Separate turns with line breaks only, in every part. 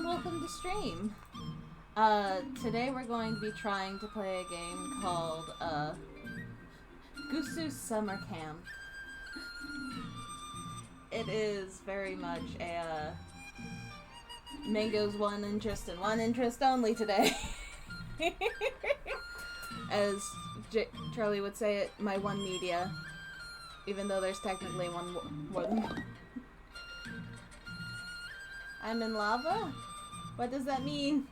and welcome to stream. Today we're going to be trying to play a game called, Gusu Summer Camp. It is very much a, Mango's one interest and one interest only today. As Charlie would say it, my one media. Even though there's technically one more than one. I'm in lava? What does that mean?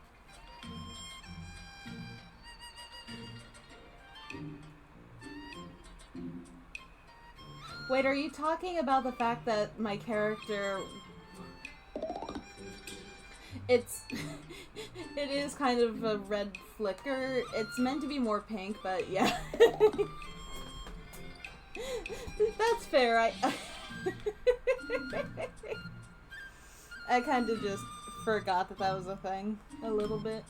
Wait, are you talking about the fact that my character... it is kind of a red flicker. It's meant to be more pink, but yeah. That's fair, I kind of just forgot that was a thing a little bit.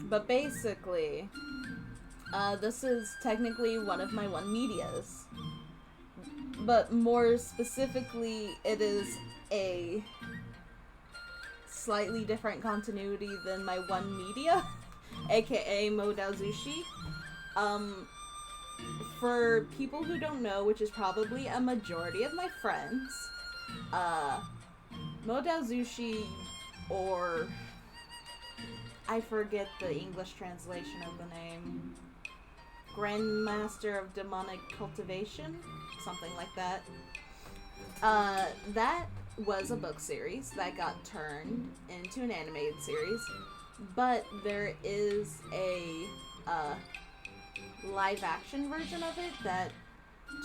But basically, this is technically one of my one medias. But more specifically, it is a slightly different continuity than my one media, aka Modauzushi. For people who don't know, which is probably a majority of my friends, Modauzushi, or I forget the English translation of the name, Grandmaster of Demonic Cultivation, something like that. That was a book series that got turned into an animated series, but there is a live action version of it that,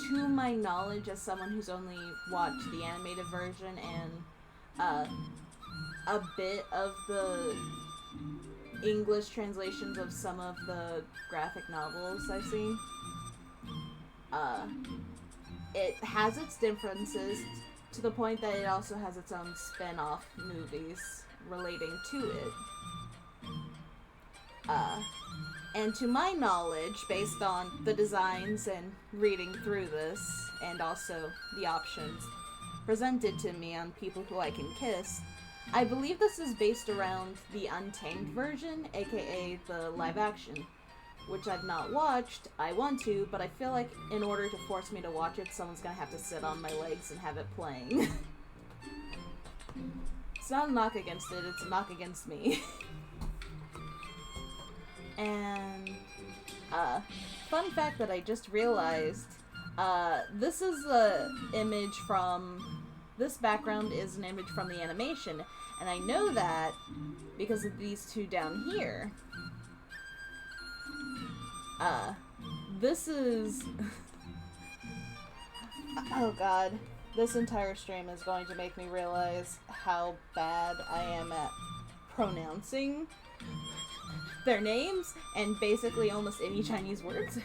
to my knowledge, as someone who's only watched the animated version and a bit of the English translations of some of the graphic novels I've seen, it has its differences to the point that it also has its own spin-off movies relating to it. And to my knowledge, based on the designs and reading through this, and also the options presented to me on People Who I Can Kiss, I believe this is based around the Untamed version, aka the live action, which I've not watched. I want to, but I feel like in order to force me to watch it, someone's gonna have to sit on my legs and have it playing. It's not a knock against it, it's a knock against me. And, fun fact that I just realized, this is the image from, this background is an image from the animation, and I know that because of these two down here. This is, oh god, this entire stream is going to make me realize how bad I am at pronouncing their names, and basically almost any Chinese words.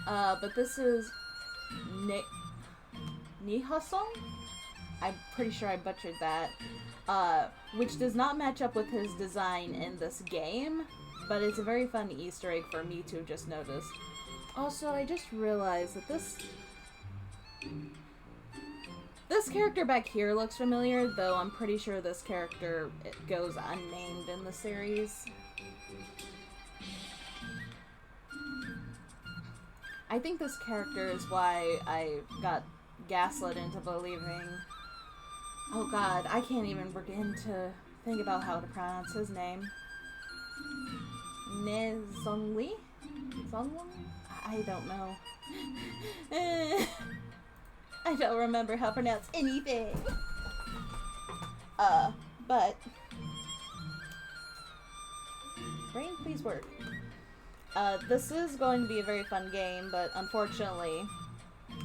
But this is Nihasong? I'm pretty sure I butchered that. Which does not match up with his design in this game, but it's a very fun Easter egg for me to have just noticed. Also, I just realized that this character back here looks familiar, though I'm pretty sure this character goes unnamed in the series. I think this character is why I got gaslit into believing... Oh god, I can't even begin to think about how to pronounce his name. Nezongli? Zongli? I don't know. I don't remember how to pronounce anything. But... Brain, please work. This is going to be a very fun game, but unfortunately,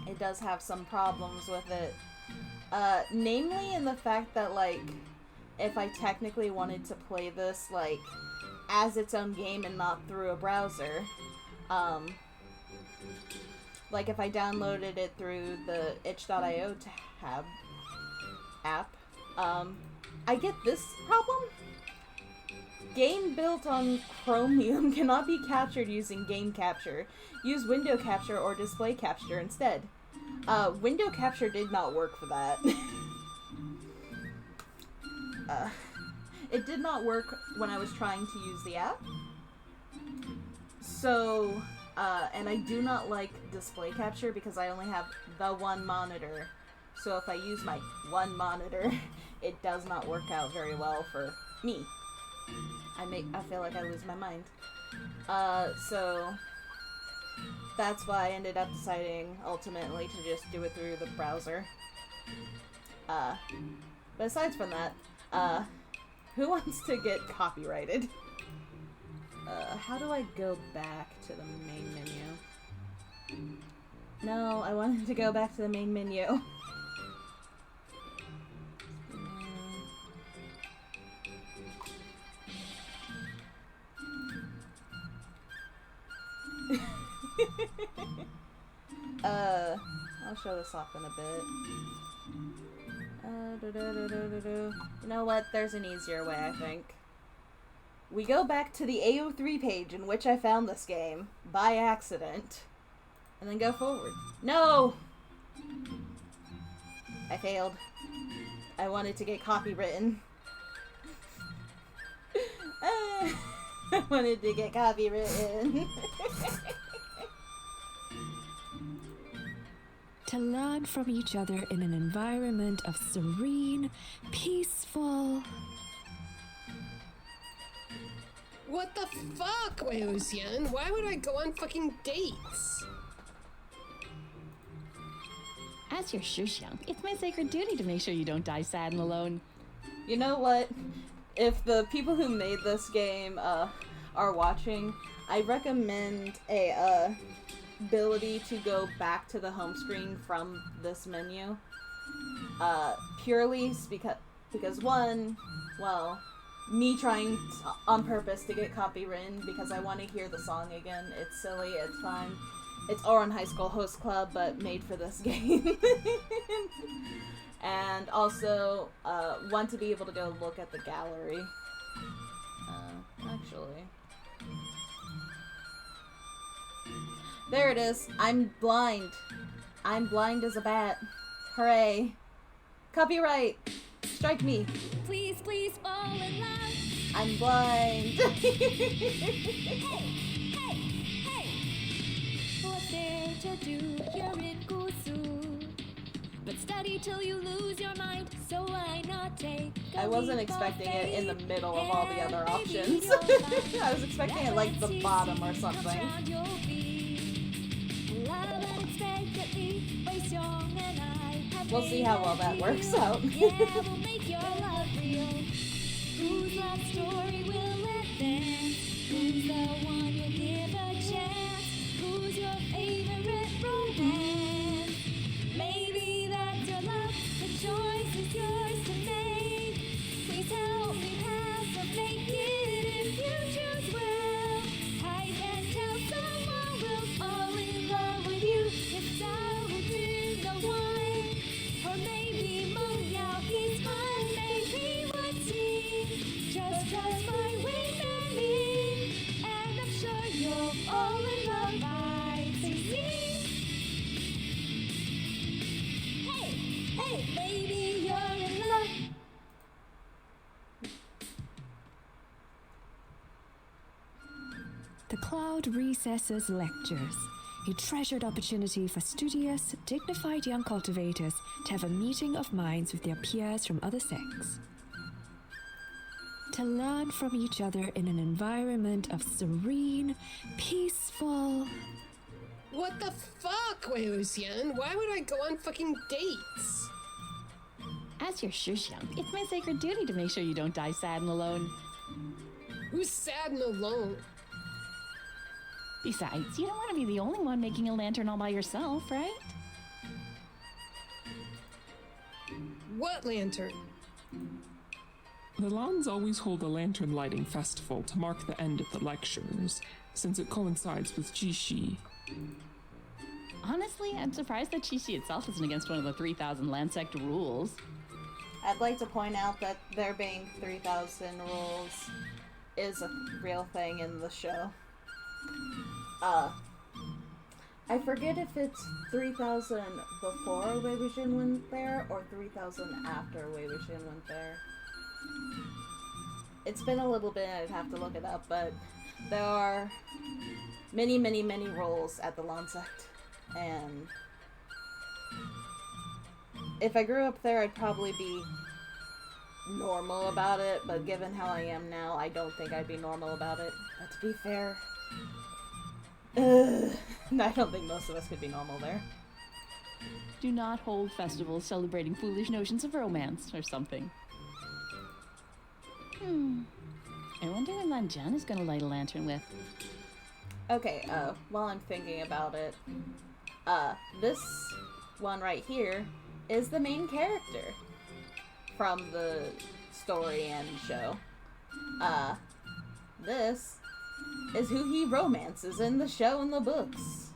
it does have some problems with it. Namely in the fact that, like, if I technically wanted to play this, like, as its own game and not through a browser, like, if I downloaded it through the itch.io tab app, I get this problem. Game built on Chromium cannot be captured using game capture. Use window capture or display capture instead. Window capture did not work for that. it did not work when I was trying to use the app. So, and I do not like display capture because I only have the one monitor. So if I use my one monitor, it does not work out very well for me. I feel like I lose my mind. So that's why I ended up deciding ultimately to just do it through the browser. But aside from that, who wants to get copyrighted? How do I go back to the main menu? No, I wanted to go back to the main menu. I'll show this off in a bit. You know what? There's an easier way, I think. We go back to the AO3 page in which I found this game, by accident, and then go forward. No! I failed. I wanted to get copywritten. I wanted to get copywritten.
To learn from each other in an environment of serene, peaceful...
What the fuck, Wei Wuxian? Why would I go on fucking dates?
As your Shuxiang, it's my sacred duty to make sure you don't die sad and alone.
You know what? If the people who made this game are watching, I recommend a ability to go back to the home screen from this menu. Purely because one, well, me trying on purpose to get copywritten because I want to hear the song again. It's silly, it's fine. It's Ouran High School Host Club, but made for this game. And also, want to be able to go look at the gallery. Actually. There it is. I'm blind. I'm blind as a bat. Hooray. Copyright! Strike me.
Please, please fall in love.
I'm blind.
Hey! What's there to do? You're in Gusu. But study till you lose your mind, so why not take
I wasn't expecting it in the middle of all the other options. I was expecting it like the bottom or something. We'll see how well that works out.
Whose love story will advance? Who's the one you'll give a chance? Who's your favorite romance? Maybe that's your love, the choice is yours to make. Please help me pass or make it if you choose well. I can tell someone will fall in love with you if I will be the one. Or maybe Meng Yao, he's fun, maybe what's he? Just trust my wingman me, and I'm sure you'll fall in love by singing. Hey, baby, you're in love. The Cloud Recesses Lectures, a treasured opportunity for studious, dignified young cultivators to have a meeting of minds with their peers from other sects. To learn from each other in an environment of serene, peaceful...
What the fuck, Wei Wuxian? Why would I go on fucking dates?
As your Shuxiang, it's my sacred duty to make sure you don't die sad and alone.
Who's sad and alone?
Besides, you don't want to be the only one making a lantern all by yourself, right?
What lantern?
The Lands always hold a lantern lighting festival to mark the end of the lectures, since it coincides with Jishi.
Honestly, I'm surprised that Chishi itself isn't against one of the 3,000 land sect rules.
I'd like to point out that there being 3,000 rules is a real thing in the show. I forget if it's 3,000 before Wei Wuxian went there or 3,000 after Wei Wuxian went there. It's been a little bit, I'd have to look it up, but there are many, many, many roles at the lawn sect. And if I grew up there, I'd probably be normal about it, but given how I am now, I don't think I'd be normal about it. But to be fair, I don't think most of us could be normal there.
Do not hold festivals celebrating foolish notions of romance or something. I wonder when Lanjan is gonna light a lantern with.
Okay, while I'm thinking about it, this one right here is the main character from the story and show. This is who he romances in the show and the books.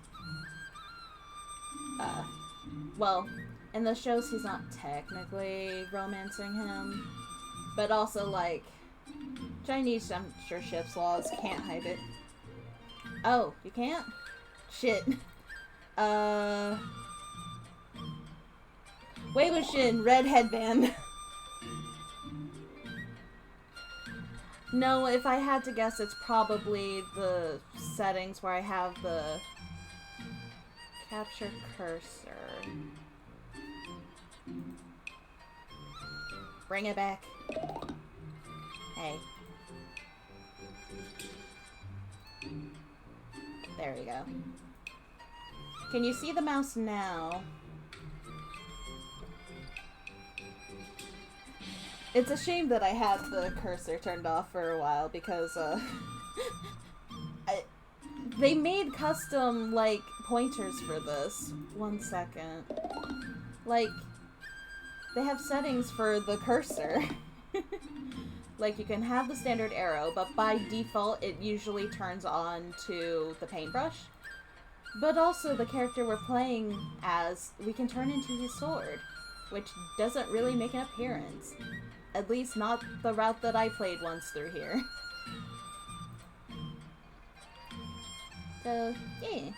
Well, in the shows he's not technically romancing him, but also, like, Chinese censorship laws can't hide it. Oh, you can't? Shit. Wei Wuxian, red headband. No, if I had to guess, it's probably the settings where I have the capture cursor. Bring it back. Hey. There we go. Can you see the mouse now? It's a shame that I had the cursor turned off for a while because, they made custom, like, pointers for this. 1 second. Like, they have settings for the cursor. Like, you can have the standard arrow, but by default, it usually turns on to the paintbrush. But also, the character we're playing as, we can turn into his sword, which doesn't really make an appearance. At least not the route that I played once through here. So, yeah.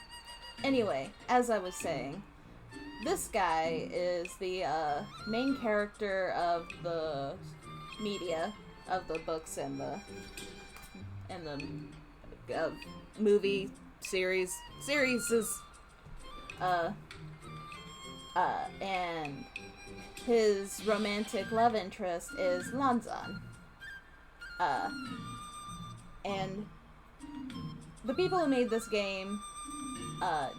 Anyway, as I was saying, this guy is the main character of the media, of the books and the movie series and his romantic love interest is Lanzan. And the people who made this game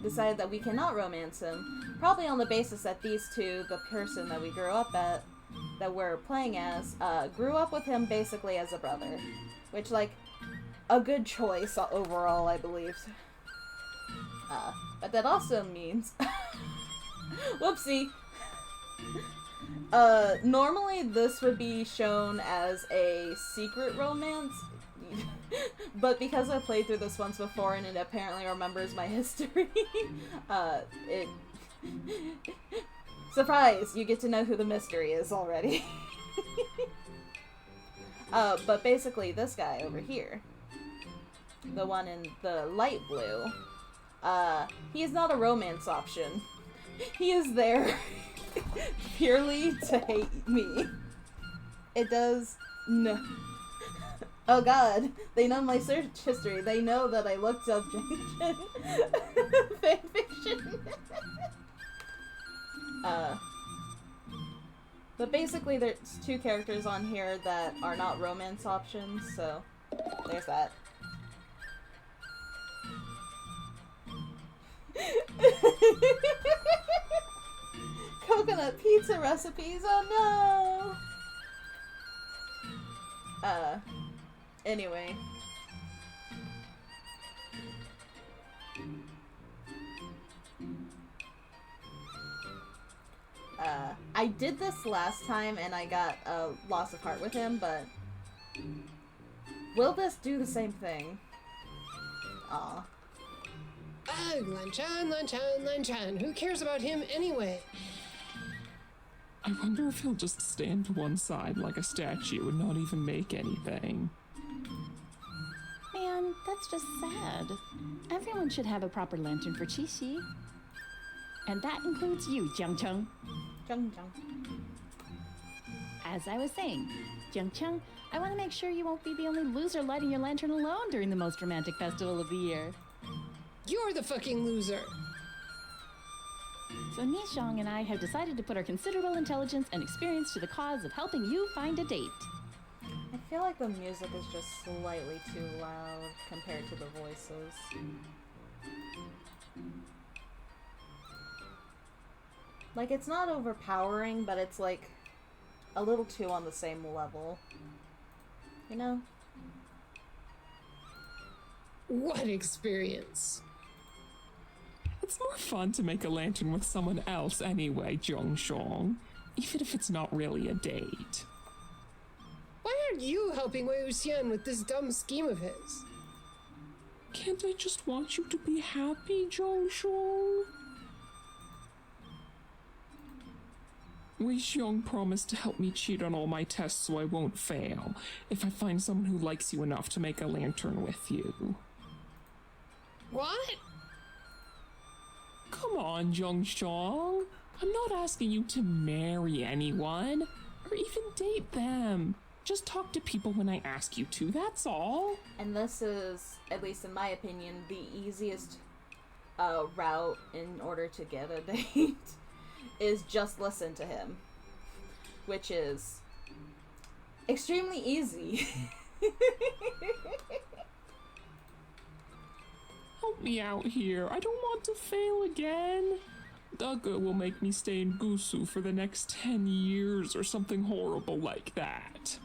decided that we cannot romance him, probably on the basis that these two, the person that we grew up at, that we're playing as, grew up with him basically as a brother. Which, like, a good choice overall, I believe. But that also means... Whoopsie! Normally this would be shown as a secret romance, but because I played through this once before and it apparently remembers my history, it... Surprise! You get to know who the mystery is already. But basically this guy over here, the one in the light blue, he is not a romance option. He is there purely to hate me. It does no. Oh god, they know my search history. They know that I looked up Junction fanfiction. But basically there's two characters on here that are not romance options, so there's that. Coconut pizza recipes, oh no! Anyway. I did this last time and I got a loss of heart with him, but will this do the same thing? Aw.
Ugh, Lanchan. Who cares about him anyway?
I wonder if he'll just stand to one side like a statue and not even make anything.
Man, that's just sad. Everyone should have a proper lantern for Qixi. And that includes you, Jiangcheng. as I was saying, Jung Chung, I want to make sure you won't be the only loser lighting your lantern alone during the most romantic festival of the year.
You're the fucking loser.
So Mi Xiong and I have decided to put our considerable intelligence and experience to the cause of helping you find a date.
I feel like the music is just slightly too loud compared to the voices. Like, it's not overpowering, but it's like a little too on the same level. You know?
What experience?
It's more fun to make a lantern with someone else anyway, Zhongshong. Even if it's not really a date.
Why aren't you helping Wei Wuxian with this dumb scheme of his?
Can't I just want you to be happy, Zhongshong? Wei Xiong promised to help me cheat on all my tests so I won't fail, if I find someone who likes you enough to make a lantern with you.
What?
Come on, Zhongshong. I'm not asking you to marry anyone, or even date them. Just talk to people when I ask you to, that's all.
And this is, at least in my opinion, the easiest route in order to get a date. Is just listen to him, which is extremely easy.
Help me out here. I don't want to fail again. Dugga will make me stay in Gusu for the next 10 years or something horrible like that.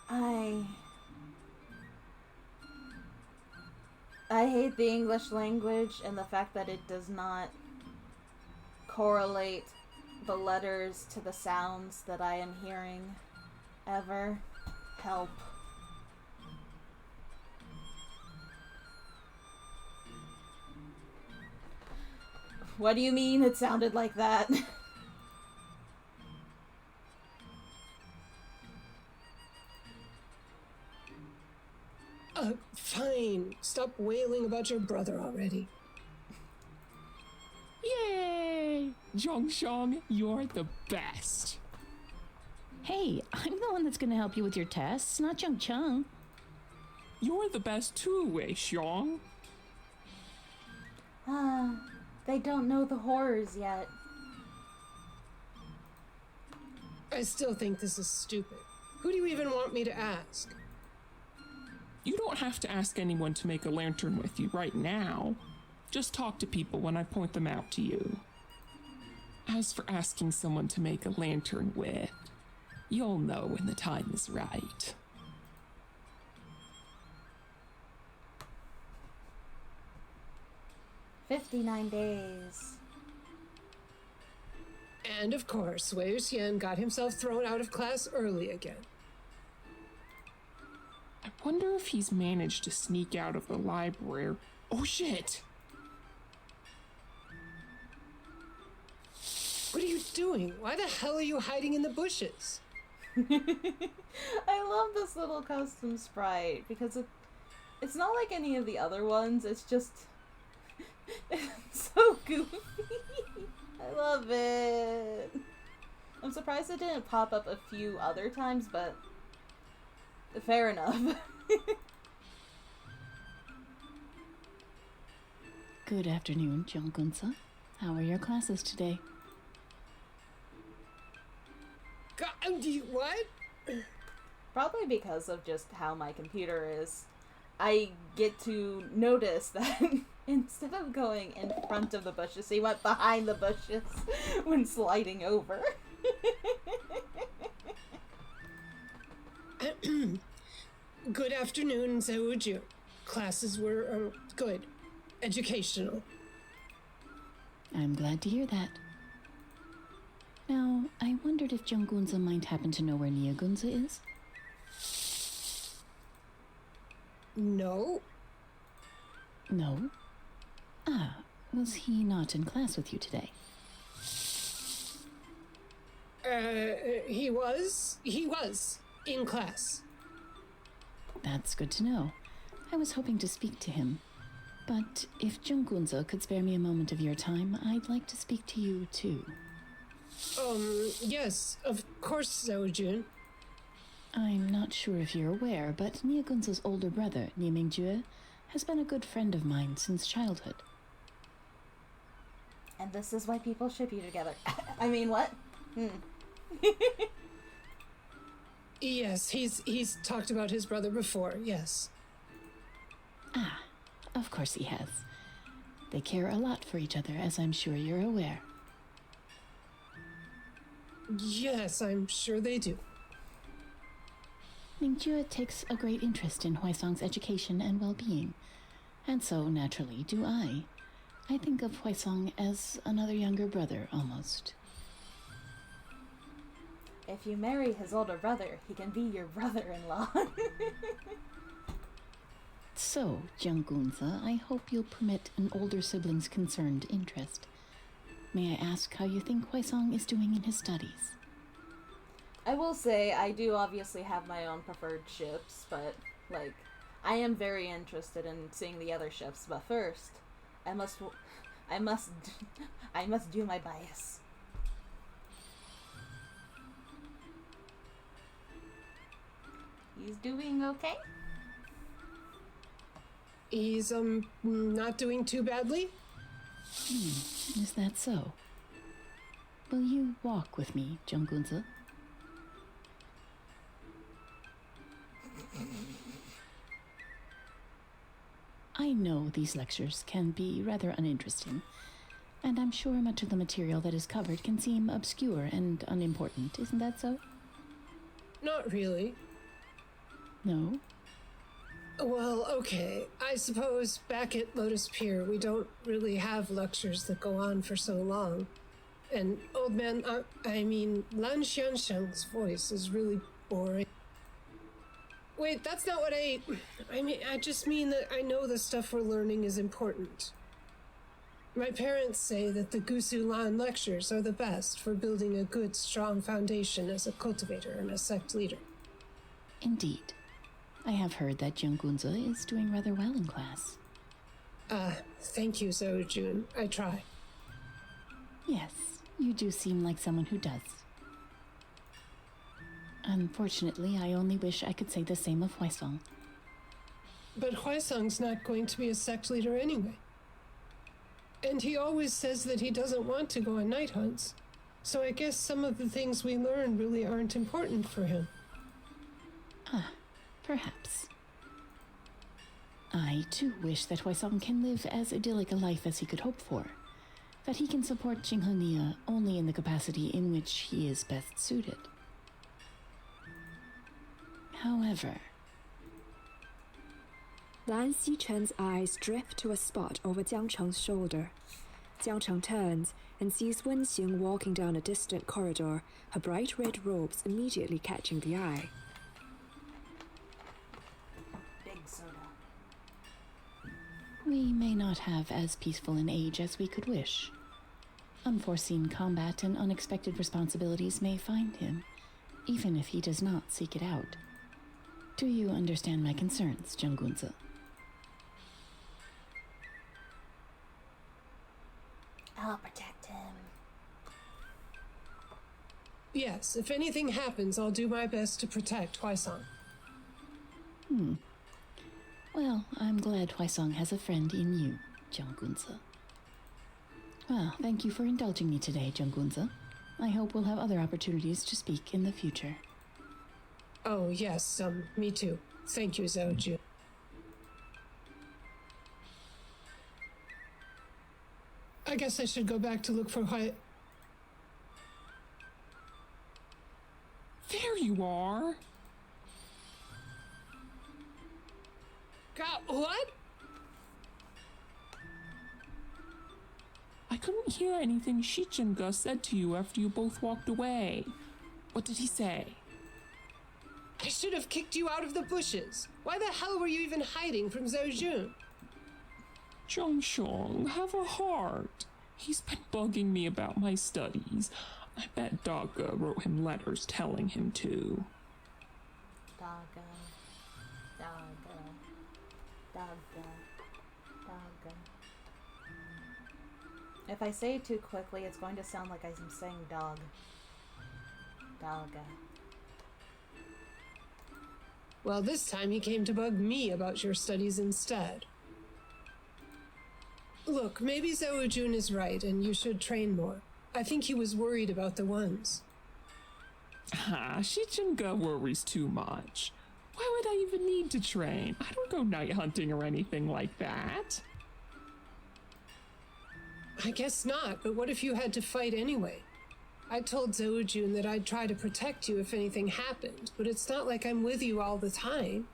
I hate the English language and the fact that it does not correlate the letters to the sounds that I am hearing ever. Help. What do you mean it sounded like that?
Fine. Stop wailing about your brother already.
Yay! Zhongshong, you're the best.
Hey, I'm the one that's going to help you with your tests, not Jung Chung.
You're the best too, Wei Xiong.
They don't know the horrors yet.
I still think this is stupid. Who do you even want me to ask?
You don't have to ask anyone to make a lantern with you right now. Just talk to people when I point them out to you. As for asking someone to make a lantern with, you'll know when the time is right.
"59 days.
And of course, Wei Wuxian got himself thrown out of class early again.
I wonder if he's managed to sneak out of the library. Oh shit!
What are you doing? Why the hell are you hiding in the bushes?
I love this little custom sprite because it's not like any of the other ones. It's just it's so goofy. I love it. I'm surprised it didn't pop up a few other times, but fair enough.
Good afternoon, Junggunsa. How are your classes today?
What?
Probably because of just how my computer is. I get to notice that instead of going in front of the bushes, he went behind the bushes when sliding over.
Good afternoon, Zhouju. Classes were good. Educational.
I'm glad to hear that. Now, I wondered if Junggunsa might happen to know where Nyagunsa is?
No.
No? Ah, was he not in class with you today?
He was in class.
That's good to know. I was hoping to speak to him. But if Junggunsa could spare me a moment of your time, I'd like to speak to you too.
Yes, of course, Zhao.
I'm not sure if you're aware, but Nie Gunza's older brother, Nie Mingjue, has been a good friend of mine since childhood.
And this is why people ship you together. I mean, what?
Yes, he's talked about his brother before, yes.
Ah, of course he has. They care a lot for each other, as I'm sure you're aware.
Yes, I'm sure they do.
Mingjue takes a great interest in Huaisong's education and well-being, and so, naturally, do I. I think of Huaisong as another younger brother, almost.
If you marry his older brother, he can be your brother-in-law.
So, Jiang Gunza, I hope you'll permit an older sibling's concerned interest. May I ask how you think Huaisong is doing in his studies?
I will say, I do obviously have my own preferred ships, but, like, I am very interested in seeing the other ships, but first, I must do my bias. He's doing okay?
He's, not doing too badly?
Is that so? Will you walk with me, Jiang Gunza? I know these lectures can be rather uninteresting, and I'm sure much of the material that is covered can seem obscure and unimportant. Isn't that so?
Not really.
No?
Well, okay. I suppose back at Lotus Pier, we don't really have lectures that go on for so long. And old man, Lan Xiansheng's voice is really boring. Wait, that's not what I mean, I just mean that I know the stuff we're learning is important. My parents say that the Gusu Lan lectures are the best for building a good, strong foundation as a cultivator and a sect leader.
Indeed. I have heard that Jiang Gunza is doing rather well in class.
Thank you, Zhou Jun. I try.
Yes, you do seem like someone who does. Unfortunately, I only wish I could say the same of Huaisong.
But Huaisong's not going to be a sect leader anyway. And he always says that he doesn't want to go on night hunts. So I guess some of the things we learn really aren't important for him.
Perhaps. I, too, wish that Huaisong can live as idyllic a life as he could hope for. That he can support Jinghe only in the capacity in which he is best suited. However...
Lan Xiquan's eyes drift to a spot over Jiang Cheng's shoulder. Jiang Cheng turns and sees Wen Xing walking down a distant corridor, her bright red robes immediately catching the eye.
Big soda.
We may not have as peaceful an age as we could wish. Unforeseen combat and unexpected responsibilities may find him, even if he does not seek it out. Do you understand my concerns, Jiang Gunza?
I'll protect him.
Yes, if anything happens, I'll do my best to protect Huaisong.
Well, I'm glad Huaisong has a friend in you, Jiang Gunza. Well, thank you for indulging me today, Jiang Gunza. I hope we'll have other opportunities to speak in the future.
Oh, yes, me too. Thank you, Zhou Jun. I guess I should go back to look for
There you are.
God, what?
I couldn't hear anything Shichenga said to you after you both walked away. What did he say?
I should have kicked you out of the bushes. Why the hell were you even hiding from Zhou Jun?
Zhongsheng, have a heart. He's been bugging me about my studies. I bet Daga wrote him letters telling him to.
Daga. If I say it too quickly, it's going to sound like I'm saying dog. Dalga.
Well, this time he came to bug me about your studies instead. Look, maybe Zhou is right and you should train more. I think he was worried about the ones.
Shichinga worries too much. Why would I even need to train? I don't go night hunting or anything like that.
I guess not, but what if you had to fight anyway? I told Zhou that I'd try to protect you if anything happened, but it's not like I'm with you all the time.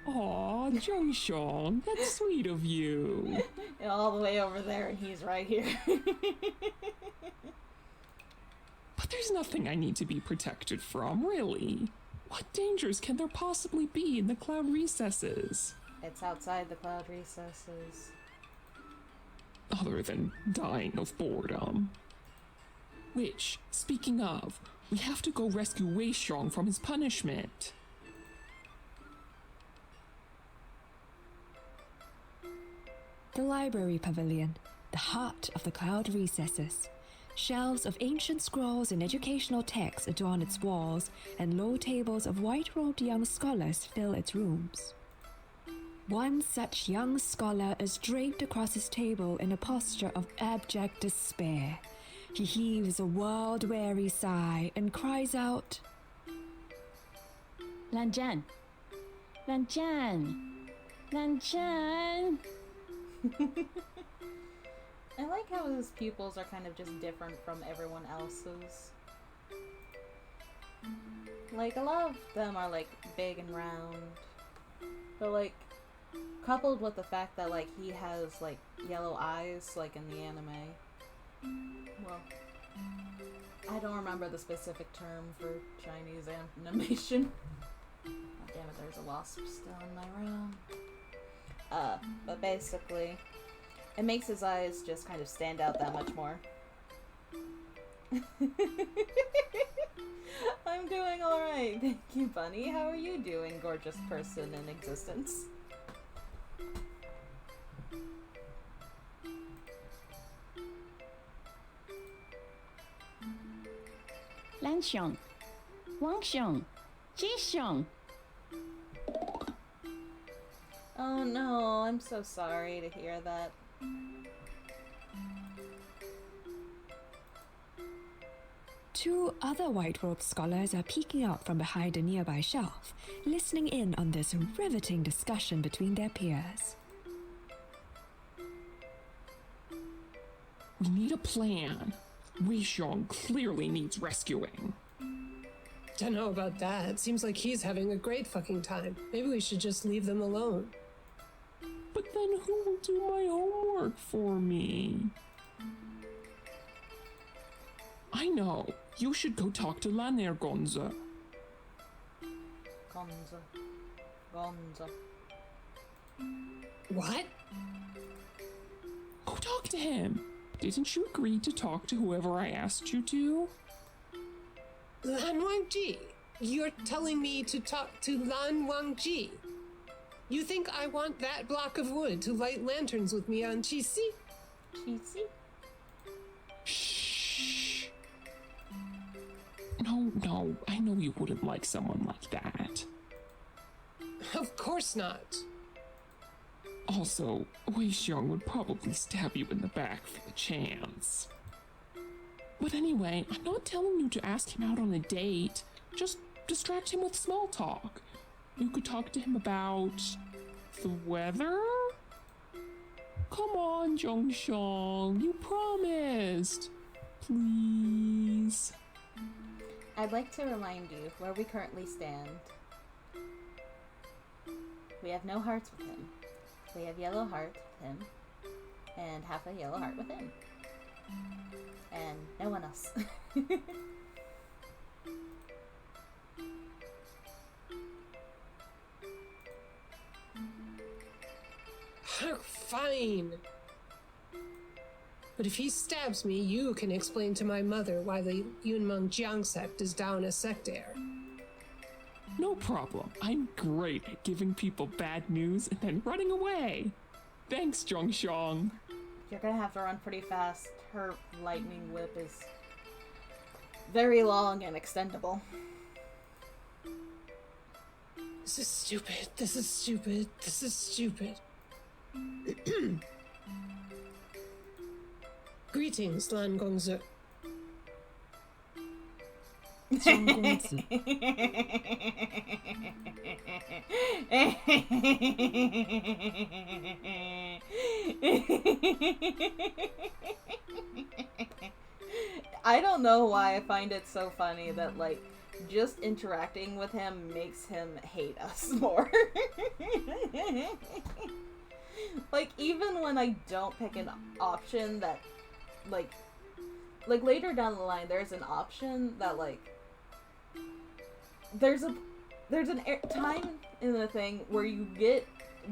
Aw, Zhongxiong, that's sweet of you.
All the way over there, and he's right here.
But there's nothing I need to be protected from, really. What dangers can there possibly be in the cloud recesses?
It's outside the cloud recesses.
Other than dying of boredom. Which, speaking of, we have to go rescue Wei Xiong from his punishment.
The library pavilion, the heart of the cloud recesses. Shelves of ancient scrolls and educational texts adorn its walls, and low tables of white-robed young scholars fill its rooms. One such young scholar is draped across his table in a posture of abject despair. He heaves a world-weary sigh and cries out,
Lanjian! Lanjian! Lanjian!
I like how his pupils are kind of just different from everyone else's. Like, a lot of them are, like, big and round. But, like, coupled with the fact that, like, he has, like, yellow eyes, like, in the anime. Well, I don't remember the specific term for Chinese animation. Oh, damn it, there's a wasp still in my room. But basically, it makes his eyes just kind of stand out that much more. I'm doing alright, thank you, Bunny. How are you doing, gorgeous person in existence?
Lanxiong! Wangxiong! Jixiong!
Oh no, I'm so sorry to hear that.
Two other white-robed scholars are peeking out from behind a nearby shelf, listening in on this riveting discussion between their peers.
We need a plan. Wei Xiong clearly needs rescuing.
Dunno about that. Seems like he's having a great fucking time. Maybe we should just leave them alone.
But then who will do my homework for me? I know. You should go talk to Laner Gonza.
Gonza.
What?
Go talk to him. Didn't you agree to talk to whoever I asked you to?
Lan Wangji, you're telling me to talk to Lan Wangji? You think I want that block of wood to light lanterns with me on Qixi?
Cheesy?
Shh. No, I know you wouldn't like someone like that.
Of course not.
Also, Wei Xiong would probably stab you in the back for the chance. But anyway, I'm not telling you to ask him out on a date. Just distract him with small talk. You could talk to him about the weather? Come on, Zhongxiong, you promised. Please.
I'd like to remind you where we currently stand. We have no hearts with him. We have yellow heart with him, and half a yellow heart with him. And no one else.
Fine. But if he stabs me, you can explain to my mother why the Yunmeng Jiang sect is down a sect heir.
No problem. I'm great at giving people bad news and then running away. Thanks, Zhongxiong.
you're gonna have to run pretty fast. Her lightning whip is very long and extendable.
This is stupid. This is stupid. This is stupid. Greetings, Lan Gongzi.
江公子
I don't know why I find it so funny that, like, just interacting with him makes him hate us more. Like, even when I don't pick an option that, like later down the line, there's an option that, like, there's an time in the thing where you get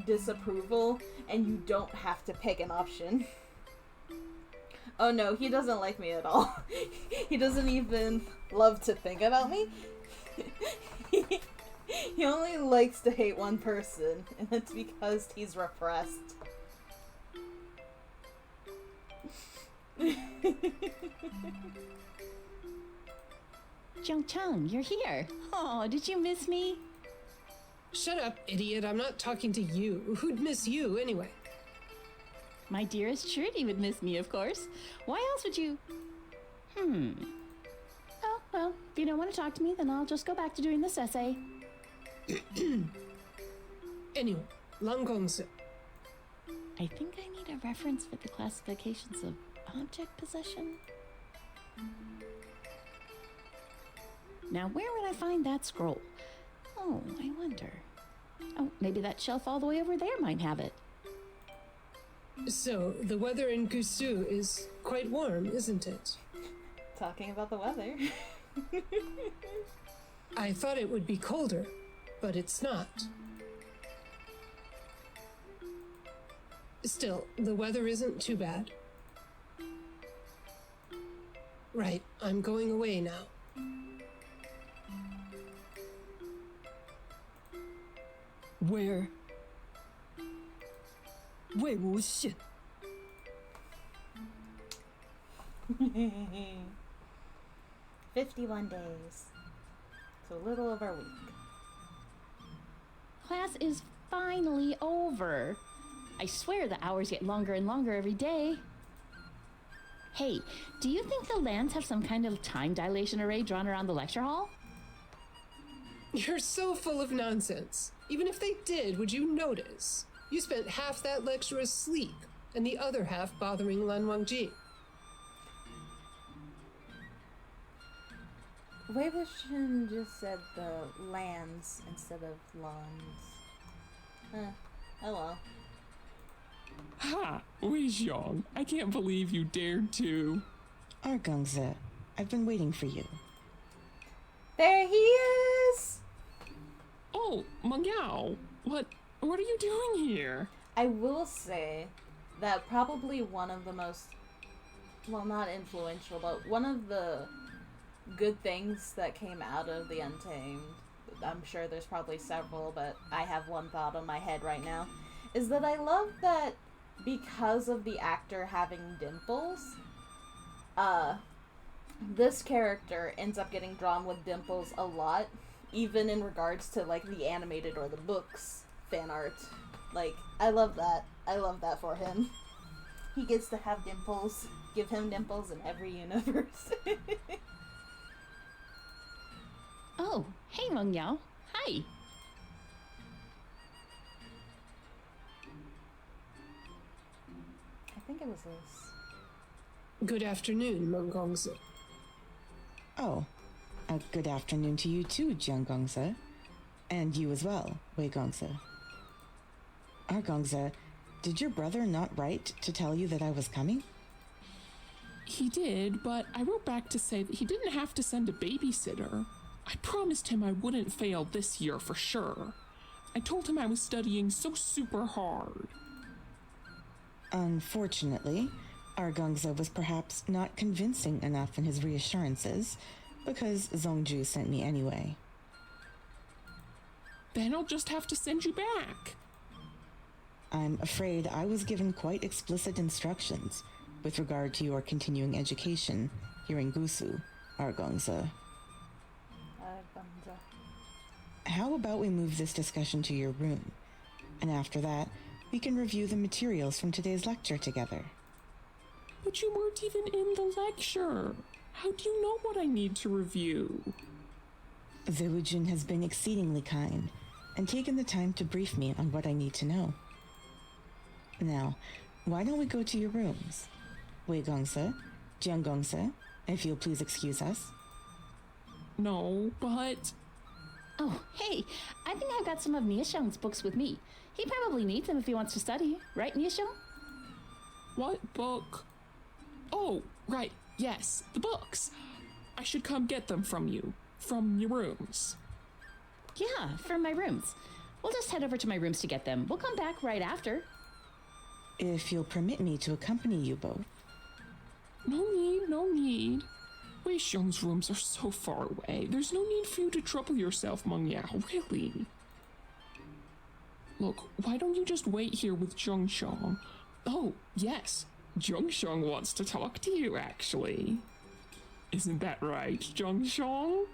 disapproval and you don't have to pick an option. Oh no, he doesn't like me at all. He doesn't even love to think about me. He only likes to hate one person, and it's because he's repressed.
Jiangcheng, you're here. Oh, did you miss me?
Shut up, idiot. I'm not talking to you. Who'd miss you, anyway?
My dearest Trudy would miss me, of course. Why else would you... Oh, well, if you don't want to talk to me, then I'll just go back to doing this essay.
Anyway, Lan Gongzi.
I think I need a reference for the classifications of object possession. Now, where would I find that scroll? Oh, I wonder. Oh, maybe that shelf all the way over there might have it.
So, the weather in Gusu is quite warm, isn't it?
Talking about the weather.
I thought it would be colder, but it's not. Still, the weather isn't too bad. Right, I'm going away now.
Where? 魏无羡
51 days. So a little over a week.
Class is finally over. I swear the hours get longer and longer every day. Hey, do you think the lands have some kind of time dilation array drawn around the lecture hall?
You're so full of nonsense. Even if they did, would you notice? You spent half that lecture asleep, and the other half bothering Lan Wangji.
Wei Wuxian just said the lands instead of lawns. Oh well.
Ha! Wei Xiong, I can't believe you dared to.
Argungze, I've been waiting for you.
There he is!
Oh, Meng Yao, what are you doing here?
I will say that probably one of the most, well, not influential, but one of the good things that came out of the Untamed, I'm sure there's probably several, but I have one thought on my head right now, is that I love that because of the actor having dimples, this character ends up getting drawn with dimples a lot, even in regards to, like, the animated or the books fan art. Like, I love that. I love that for him. He gets to have dimples. Give him dimples in every universe.
Oh, hey Meng Yao. Hi.
I think it was this.
Good afternoon, Meng Gongzi.
Oh, good afternoon to you too, Jiangongze. And you as well, Wei Gongze. Argongze, did your brother not write to tell you that I was coming?
He did, but I wrote back to say that he didn't have to send a babysitter. I promised him I wouldn't fail this year for sure. I told him I was studying so super hard.
Unfortunately, Argongze was perhaps not convincing enough in his reassurances, because Zhongju sent me anyway.
Then I'll just have to send you back.
I'm afraid I was given quite explicit instructions with regard to your continuing education here in Gusu, Argongza. How about we move this discussion to your room, and after that, we can review the materials from today's lecture together.
But you weren't even in the lecture. How do you know what I need to review?
Zewujin has been exceedingly kind and taken the time to brief me on what I need to know. Now, why don't we go to your rooms? Wei Gongse, Jiang Gongse, if you'll please excuse us.
No, but...
Oh, hey, I think I've got some of Nieshang's books with me. He probably needs them if he wants to study, right, Nieshang?
What book? Oh, right, yes, the books. I should come get them from you, from your rooms.
Yeah, from my rooms. We'll just head over to my rooms to get them. We'll come back right after.
If you'll permit me to accompany you both.
No need, no need. Wei Xiong's rooms are so far away. There's no need for you to trouble yourself, Meng Yao, really. Look, why don't you just wait here with Zheng Xiong? Oh, yes, Zheng Xiong wants to talk to you, actually. Isn't that right, Zheng Xiong?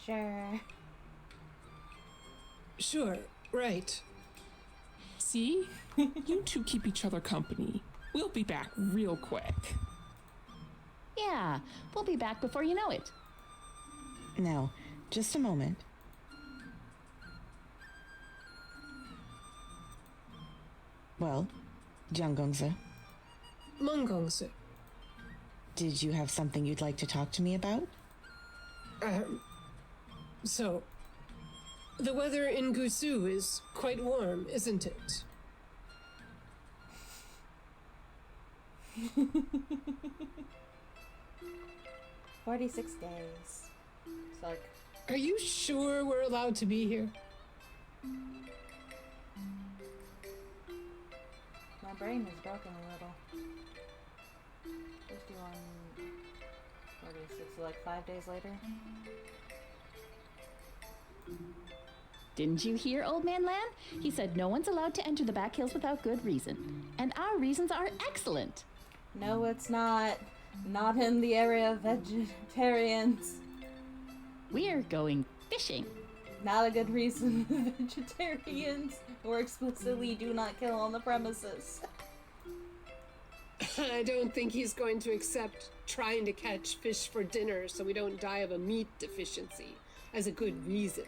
Sure.
Sure, right.
See? You two keep each other company. We'll be back real quick.
Yeah, we'll be back before you know it.
Now, just a moment. Well, Jiang Gongse,
Mengongse.
did you have something you'd like to talk to me about?
So, the weather in Gusu is quite warm, isn't it?
46 days. It's like,
Are you sure we're allowed to be here?
my brain is broken a little. 51, 46, so like 5 days later.
Didn't you hear, Old Man Lamb? He said no one's allowed to enter the back hills without good reason. And our reasons are excellent.
No, it's not. Not in the area of vegetarians.
We're going fishing.
Not a good reason. Vegetarians or explicitly do not kill on the premises.
I don't think he's going to accept trying to catch fish for dinner so we don't die of a meat deficiency as a good reason.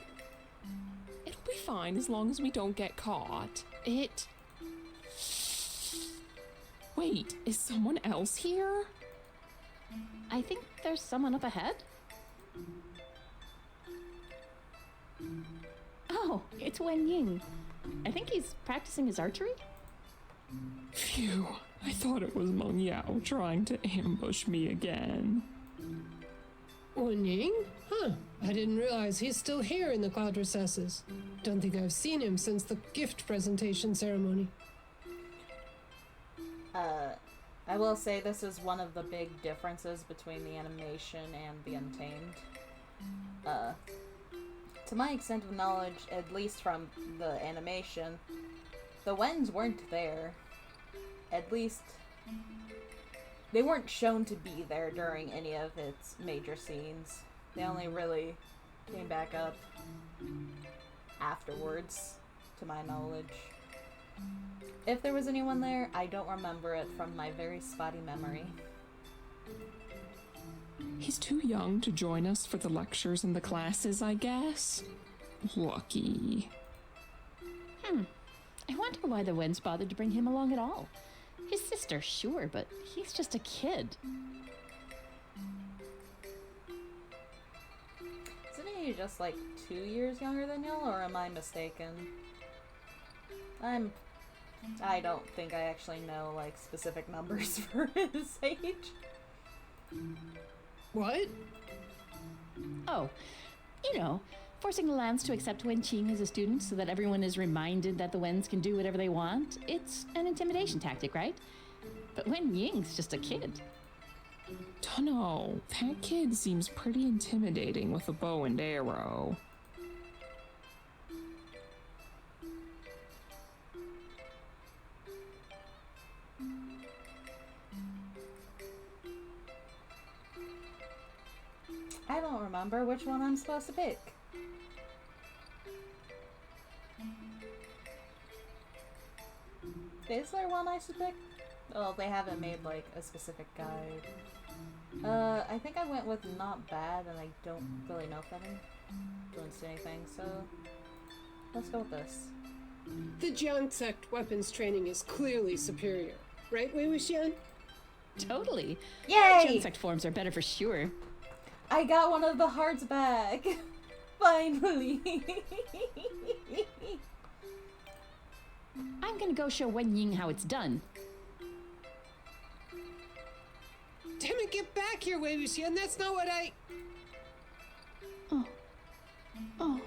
It'll be fine as long as we don't get caught. Wait, is someone else here?
I think there's someone up ahead. Oh, it's Wen Ying. I think he's practicing his archery.
Phew, I thought it was Meng Yao trying to ambush me again.
Wen Ying? Huh. I didn't realize he's still here in the cloud recesses. Don't think I've seen him since the gift presentation ceremony.
I will say this is one of the big differences between the animation and the Untamed. To my extent of knowledge, at least from the animation, the Wens weren't there. At least, they weren't shown to be there during any of its major scenes. They only really came back up afterwards, to my knowledge. If there was anyone there, I don't remember it from my very spotty memory.
He's too young to join us for the lectures and the classes, I guess. Lucky.
I wonder why the Wens bothered to bring him along at all. His sister, sure, but he's just a kid.
Isn't he just like 2 years younger than y'all, or am I mistaken? I don't think I actually know like specific numbers for his age.
What?
Oh, you know, forcing the lands to accept Wen Qing as a student so that everyone is reminded that the Wens can do whatever they want. It's an intimidation tactic, right? But Wen Ying's just a kid.
Dunno, that kid seems pretty intimidating with a bow and arrow.
I don't remember which one I'm supposed to pick. Is there one I should pick? Oh, they haven't made, like, a specific guide. I think I went with not bad, and I don't really know if that influenced anything, so let's go with this.
The Jiang sect weapons training is clearly superior. Right, Wei Wuxian?
Totally.
Yay!
Insect forms are better for sure.
I got one of the hearts back! Finally!
I'm gonna go show Wen Ying how it's done.
Damn it, get back here, Wei Wuxian. That's not what I...
Oh,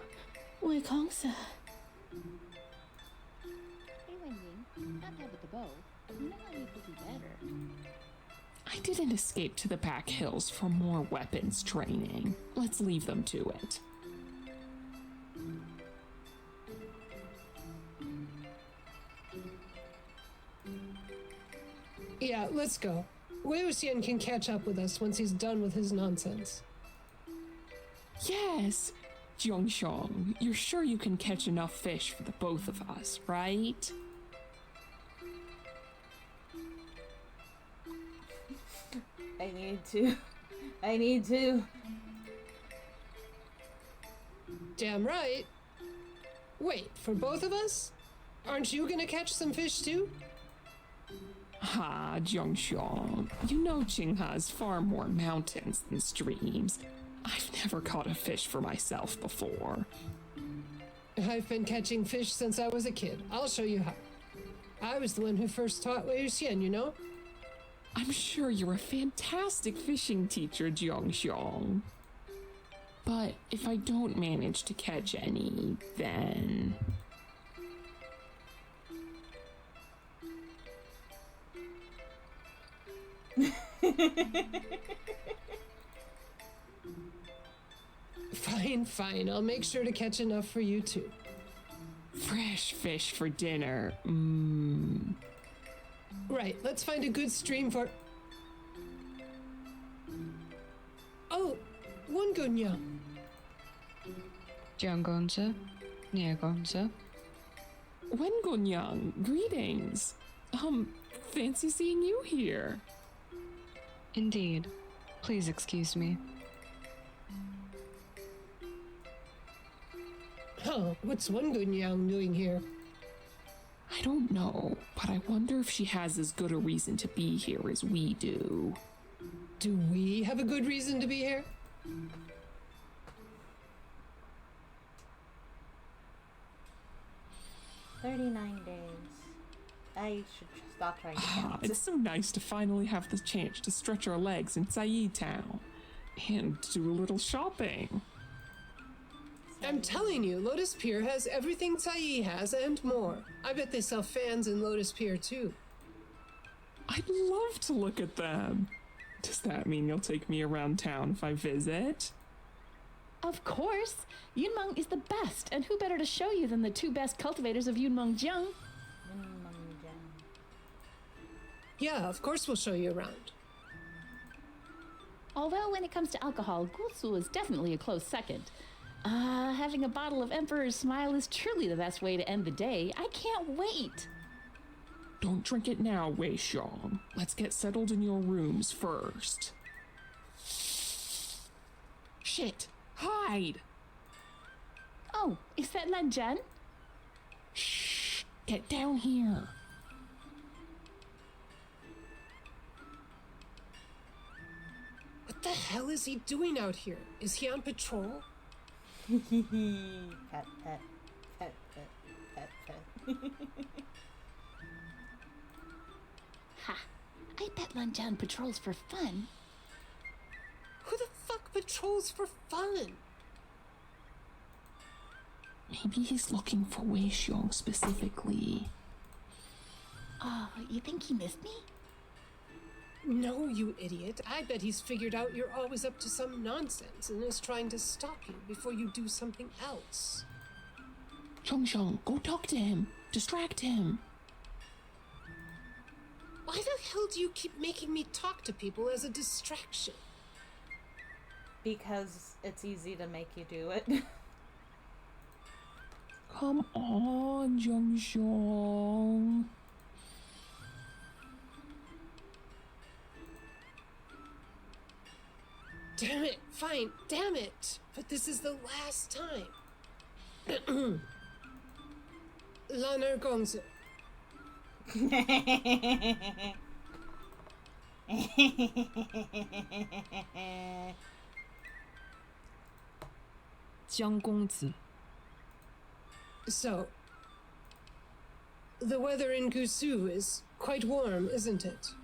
Wei Kongsa. Hey, Wen Ying. Not bad with the bow. You know how you could do better.
I didn't escape to the back hills for more weapons training. Let's leave them to it.
Yeah, let's go. Wei Wuxian can catch up with us once he's done with his nonsense.
Yes! Jiangshong, you're sure you can catch enough fish for the both of us, right?
I need to.
Damn right. Wait, for both of us? Aren't you gonna catch some fish too?
Ha, Jiangshong. You know Qinghe has far more mountains than streams. I've never caught a fish for myself before.
I've been catching fish since I was a kid. I'll show you how. I was the one who first taught Wei Wuxian, you know?
I'm sure you're a fantastic fishing teacher, Jiangxiong. But if I don't manage to catch any, then...
Fine. I'll make sure to catch enough for you too.
Fresh fish for dinner.
Right, let's find a good stream for... Oh, Wongunyang.
Jianggonza, Niagonza.
Wengonyang, greetings. Fancy seeing you here.
Indeed. Please excuse me.
Huh, what's Wongunyang doing here?
I don't know, but I wonder if she has as good a reason to be here as we do.
Do we have a good reason to be here?
$39 days. I should stop trying to count.
It's so nice to finally have the chance to stretch our legs in Said Town and do a little shopping.
I'm telling you, Lotus Pier has everything Tsai has and more. I bet they sell fans in Lotus Pier too.
I'd love to look at them. Does that mean you'll take me around town if I visit?
Of course! Yunmeng is the best, and who better to show you than the two best cultivators of Yunmengjiang?
Yeah, of course we'll show you around.
Although when it comes to alcohol, Gusu is definitely a close second. Having a bottle of Emperor's Smile is truly the best way to end the day. I can't wait!
Don't drink it now, Wei Xiong. Let's get settled in your rooms first. Shit! Hide!
Oh, is that Lan Zhan?
Shh! Get down here!
What the hell is he doing out here? Is he on patrol?
Pet, pet, pet, pet, pet, pet.
Ha! I bet Lan Zhan patrols for fun.
Who the fuck patrols for fun?
Maybe he's looking for Wei Xiong specifically.
Oh, you think he missed me?
No, you idiot. I bet he's figured out you're always up to some nonsense and is trying to stop you before you do something else.
Xiong, go talk to him. Distract him.
Why the hell do you keep making me talk to people as a distraction?
Because it's easy to make you do it.
Come on, Jungshong.
Damn it, fine, damn it. But this is the last time. Laner Gongzi.
江公子，
So, the weather in Gusu is quite warm, isn't it?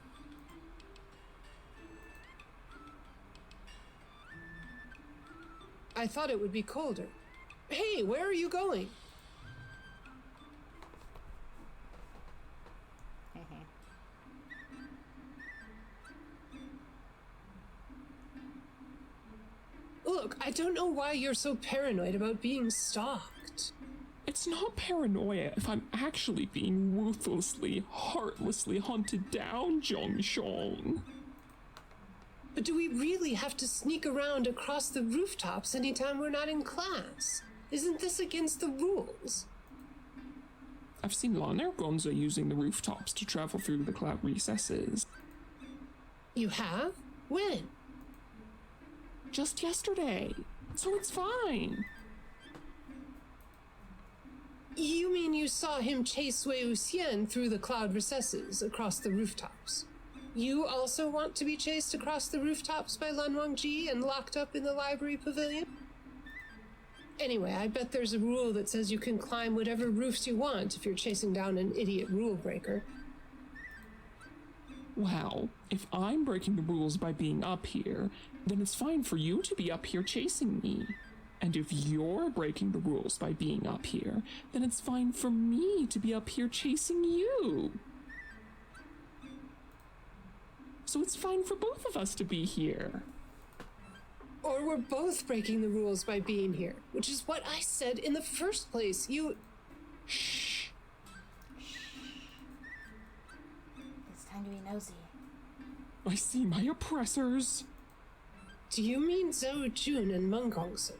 I thought it would be colder. Hey, where are you going? Look, I don't know why you're so paranoid about being stalked.
It's not paranoia if I'm actually being ruthlessly, heartlessly hunted down, Jungshong.
But do we really have to sneak around across the rooftops anytime we're not in class? Isn't this against the rules?
I've seen Laner Gonza using the rooftops to travel through the cloud recesses.
You have? When?
Just yesterday. So it's fine.
You mean you saw him chase Wei Wuxian through the cloud recesses across the rooftops? You also want to be chased across the rooftops by Lan Wangji and locked up in the library pavilion? Anyway, I bet there's a rule that says you can climb whatever roofs you want if you're chasing down an idiot rule breaker.
Well, if I'm breaking the rules by being up here, then it's fine for you to be up here chasing me. And if you're breaking the rules by being up here, then it's fine for me to be up here chasing you. So it's fine for both of us to be here.
Or we're both breaking the rules by being here, which is what I said in the first place. You...
Shh.
It's time to be nosy.
I see my oppressors.
Do you mean Zhou Jun and Meng Gongsun?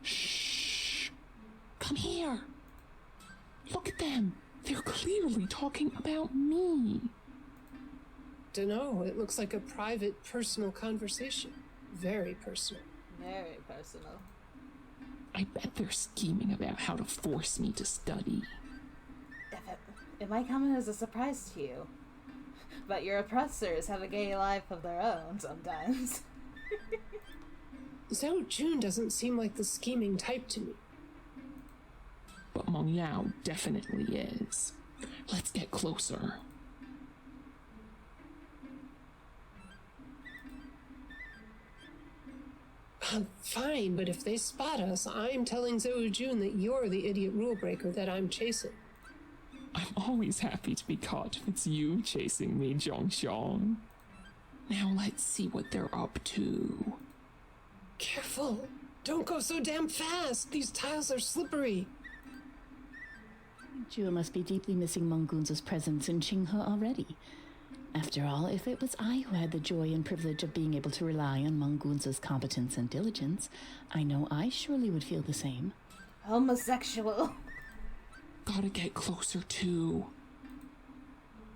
Shh. Come here. Look at them. They're clearly talking about me.
Dunno, it looks like a private, personal conversation. Very personal.
Very personal.
I bet they're scheming about how to force me to study.
It might come as a surprise to you. But your oppressors have a gay life of their own sometimes.
Zhou Jun doesn't seem like the scheming type to me.
But Meng Yao definitely is. Let's get closer.
Fine, but if they spot us, I'm telling Zhou Jun that you're the idiot rule breaker that I'm chasing.
I'm always happy to be caught if it's you chasing me, Zhongxiang. Now let's see what they're up to.
Careful! Don't go so damn fast! These tiles are slippery!
Jua must be deeply missing Mongunza's presence in Qinghe already. After all, if it was I who had the joy and privilege of being able to rely on Mongunza's competence and diligence, I know I surely would feel the same.
Homosexual.
Gotta get closer too.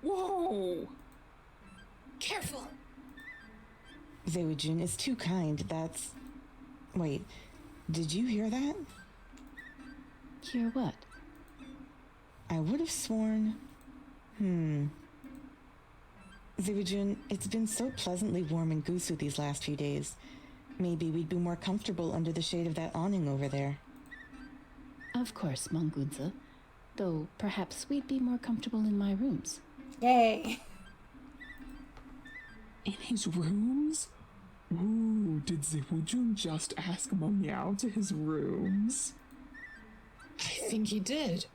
Whoa!
Careful!
Zewijin is too kind, that's... Wait, did you hear that?
Hear what?
I would have sworn... Zewijin, it's been so pleasantly warm in Gusu these last few days. Maybe we'd be more comfortable under the shade of that awning over there.
Of course, Mongunza. Though perhaps we'd be more comfortable in my rooms.
Yay.
In his rooms? Ooh, did Zewujun just ask Meng Yao to his rooms?
I think he did.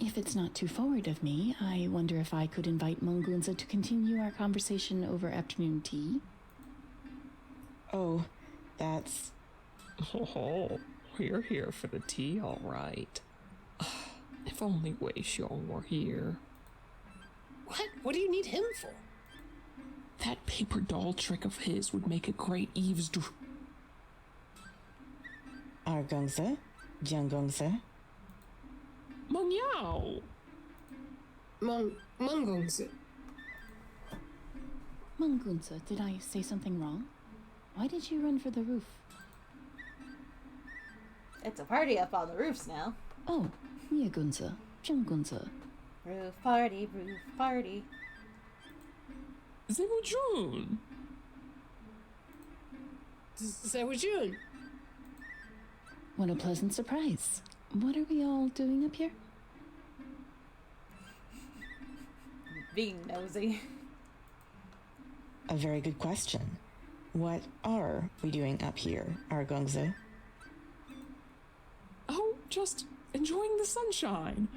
If it's not too forward of me, I wonder if I could invite Mongunza to continue our conversation over afternoon tea?
Oh, that's...
Oh, we're here for the tea, all right. If only Wei Xiong were here.
What? What do you need him for?
That paper doll trick of his would make a great eavesdrop.
Gongsa, Jiang Gongsa.
Meng Yao!
Mangongzi.
Mungunsa, did I say something wrong? Why did you run for the roof?
It's a party up on the roofs now.
Oh, Niegunsa, Jungunsa.
Roof party, roof party.
Zewujun!
Zawajun.
What a pleasant surprise. What are we all doing up here?
Being nosy.
A very good question. What are we doing up here, Gongsa?
Oh, just enjoying the sunshine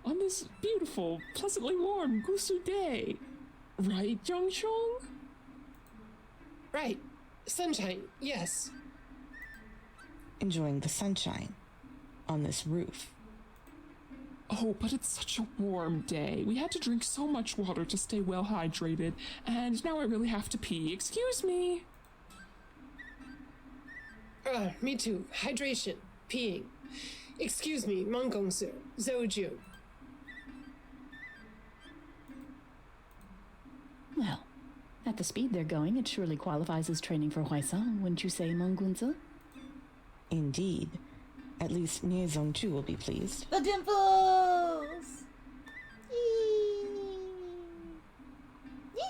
on this beautiful, pleasantly warm Gusu day. Right, Zhangchong?
Right. Sunshine, yes.
Enjoying the sunshine on this roof.
Oh, but it's such a warm day. We had to drink so much water to stay well hydrated, and now I really have to pee. Excuse me.
Me too. Hydration. Peeing. Excuse me, Mangongzi. Zawajun.
Well, at the speed they're going, it surely qualifies as training for Huaisang, wouldn't you say, Mungunsa?
Indeed. At least Nie Zongchu will be pleased.
The dimples! Yee! Yee!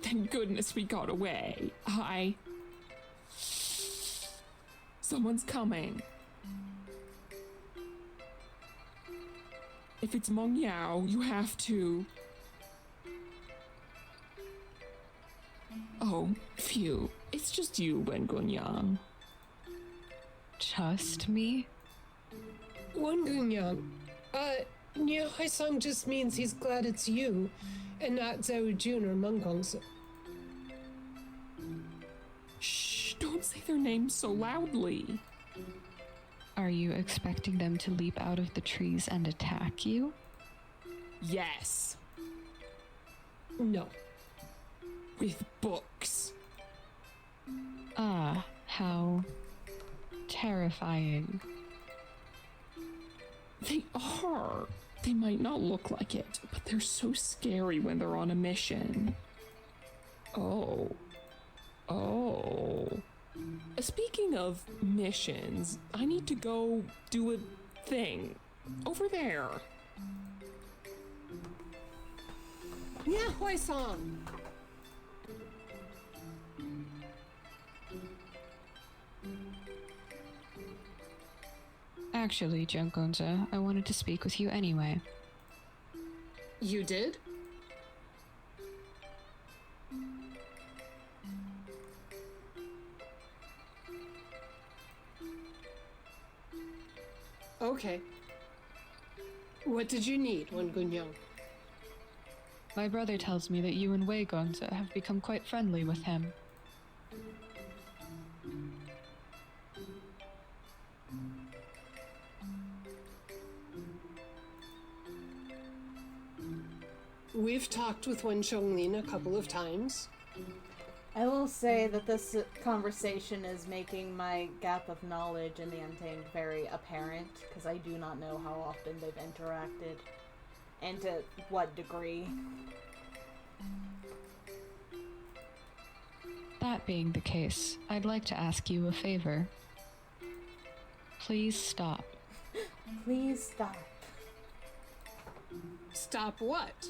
Thank goodness we got away. Someone's coming. If it's Meng Yao, you have to... Oh, phew. It's just you, Wen Gunyang.
Just me?
Wangunyang. Nie Haisang just means he's glad it's you, and not Zawajun or Mangongzi.
Shh, don't say their names so loudly.
Are you expecting them to leap out of the trees and attack you?
Yes,
No.
with books.
Ah, how terrifying.
They are. They might not look like it, but they're so scary when they're on a mission. Oh. Speaking of missions, I need to go do a thing. Over there.
Nie Haisang.
Actually, Jungunza, I wanted to speak with you anyway.
You did? Okay. What did you need, Wangunyang?
My brother tells me that you and Wei Gonza have become quite friendly with him.
We've talked with Wen Chonglin a couple of times.
I will say that this conversation is making my gap of knowledge in the Untamed very apparent, because I do not know how often they've interacted, and to what degree.
That being the case, I'd like to ask you a favor. Please stop.
Please stop.
Stop what?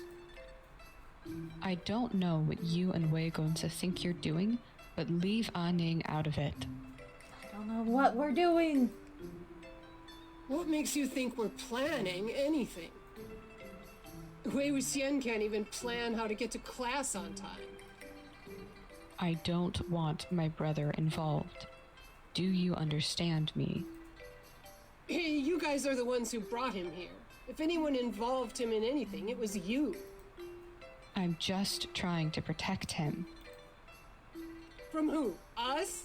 I don't know what you and Wei Gonza think you're doing, but leave Ning out of it.
I don't know what we're doing.
What makes you think we're planning anything? Wei Wuxian can't even plan how to get to class on time.
I don't want my brother involved. Do you understand me?
Hey, you guys are the ones who brought him here. If anyone involved him in anything, it was you.
I'm just trying to protect him.
From who? Us?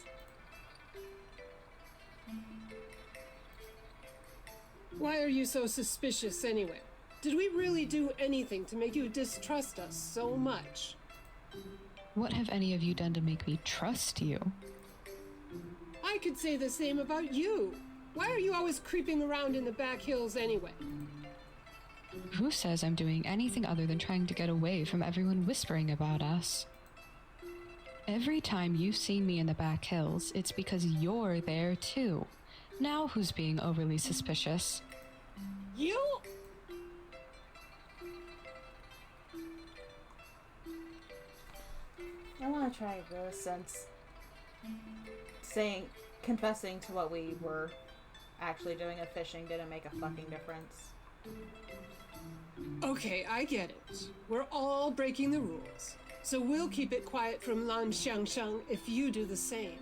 Why are you so suspicious anyway? Did we really do anything to make you distrust us so much?
What have any of you done to make me trust you?
I could say the same about you. Why are you always creeping around in the back hills anyway?
Who says I'm doing anything other than trying to get away from everyone whispering about us? Every time you've seen me in the back hills, it's because you're there too. Now who's being overly suspicious?
You?
I want to try this since confessing to what we were actually doing of fishing didn't make a fucking difference.
Okay, I get it. We're all breaking the rules. So we'll keep it quiet from Lan Xiangsheng if you do the same.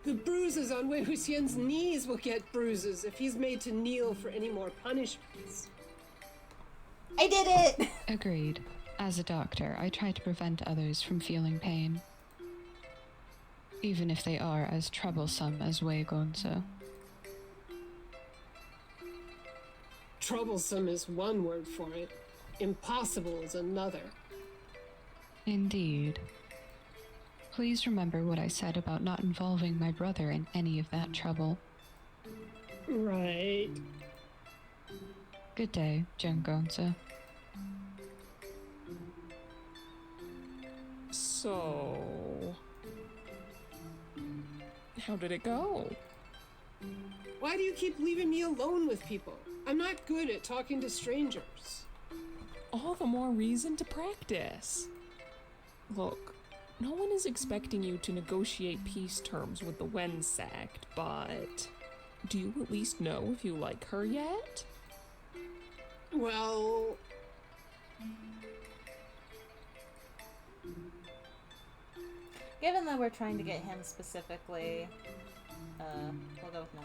The bruises on Wei Wuxian's knees will get bruises if he's made to kneel for any more punishments.
I did it!
Agreed. As a doctor, I try to prevent others from feeling pain, even if they are as troublesome as Wei Gonzo.
Troublesome is one word for it. Impossible is another.
Indeed. Please remember what I said about not involving my brother in any of that trouble.
Right.
Good day, Jen Gonzo.
So, how did it go?
Why do you keep leaving me alone with people? I'm not good at talking to strangers.
All the more reason to practice. Look, no one is expecting you to negotiate peace terms with the Wen sect, but do you at least know if you like her yet?
Well...
Given that we're trying to get him specifically, we'll go with no.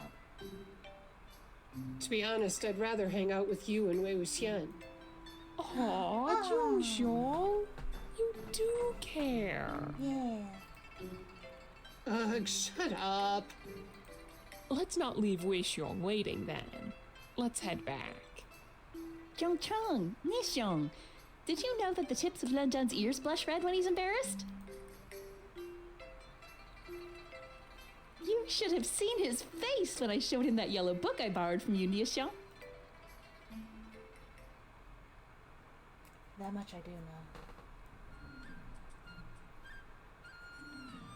To be honest, I'd rather hang out with you and Wei Wuxian.
Aw, Zhongxiong, you do care.
Yeah.
Ugh, shut up.
Let's not leave Wei Xiong waiting then. Let's head back.
Zhongcheng, Nishong, did you know that the tips of Lendan's ears blush red when he's embarrassed? You should have seen his face when I showed him that yellow book I borrowed from you, Nishong.
That much I do know.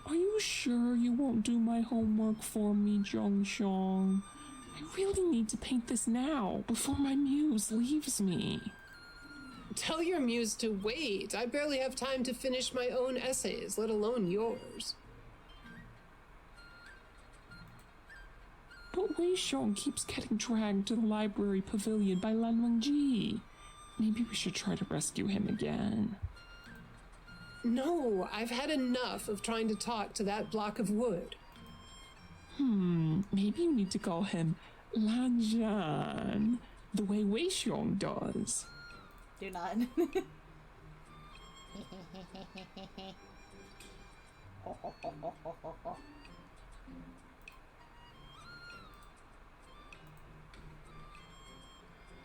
Are you sure you won't do my homework for me, Zhongxiong? I really need to paint this now, before my muse leaves me.
Tell your muse to wait. I barely have time to finish my own essays, let alone yours.
But Wei Xiong keeps getting dragged to the library pavilion by Lan Wengji. Maybe we should try to rescue him again.
No, I've had enough of trying to talk to that block of wood.
Maybe you need to call him Lan Zhan, the way Wei Xiong does.
Do not.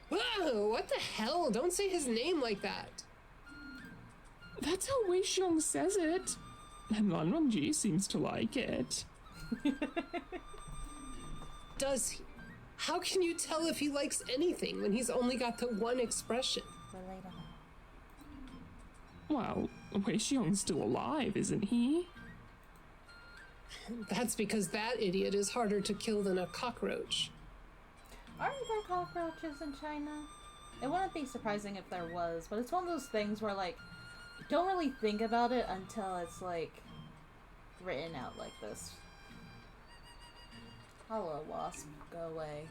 Whoa, what the hell? Don't say his name like that.
That's how Wei Xiong says it. And Lan Wengji seems to like it.
Does he? How can you tell if he likes anything when he's only got the one expression?
Well, Wei Xiong's still alive, isn't he?
That's because that idiot is harder to kill than a cockroach.
Aren't there cockroaches in China? It wouldn't be surprising if there was, but it's one of those things where, like, you don't really think about it until it's, like, written out like this. Hello, wasp. Go away.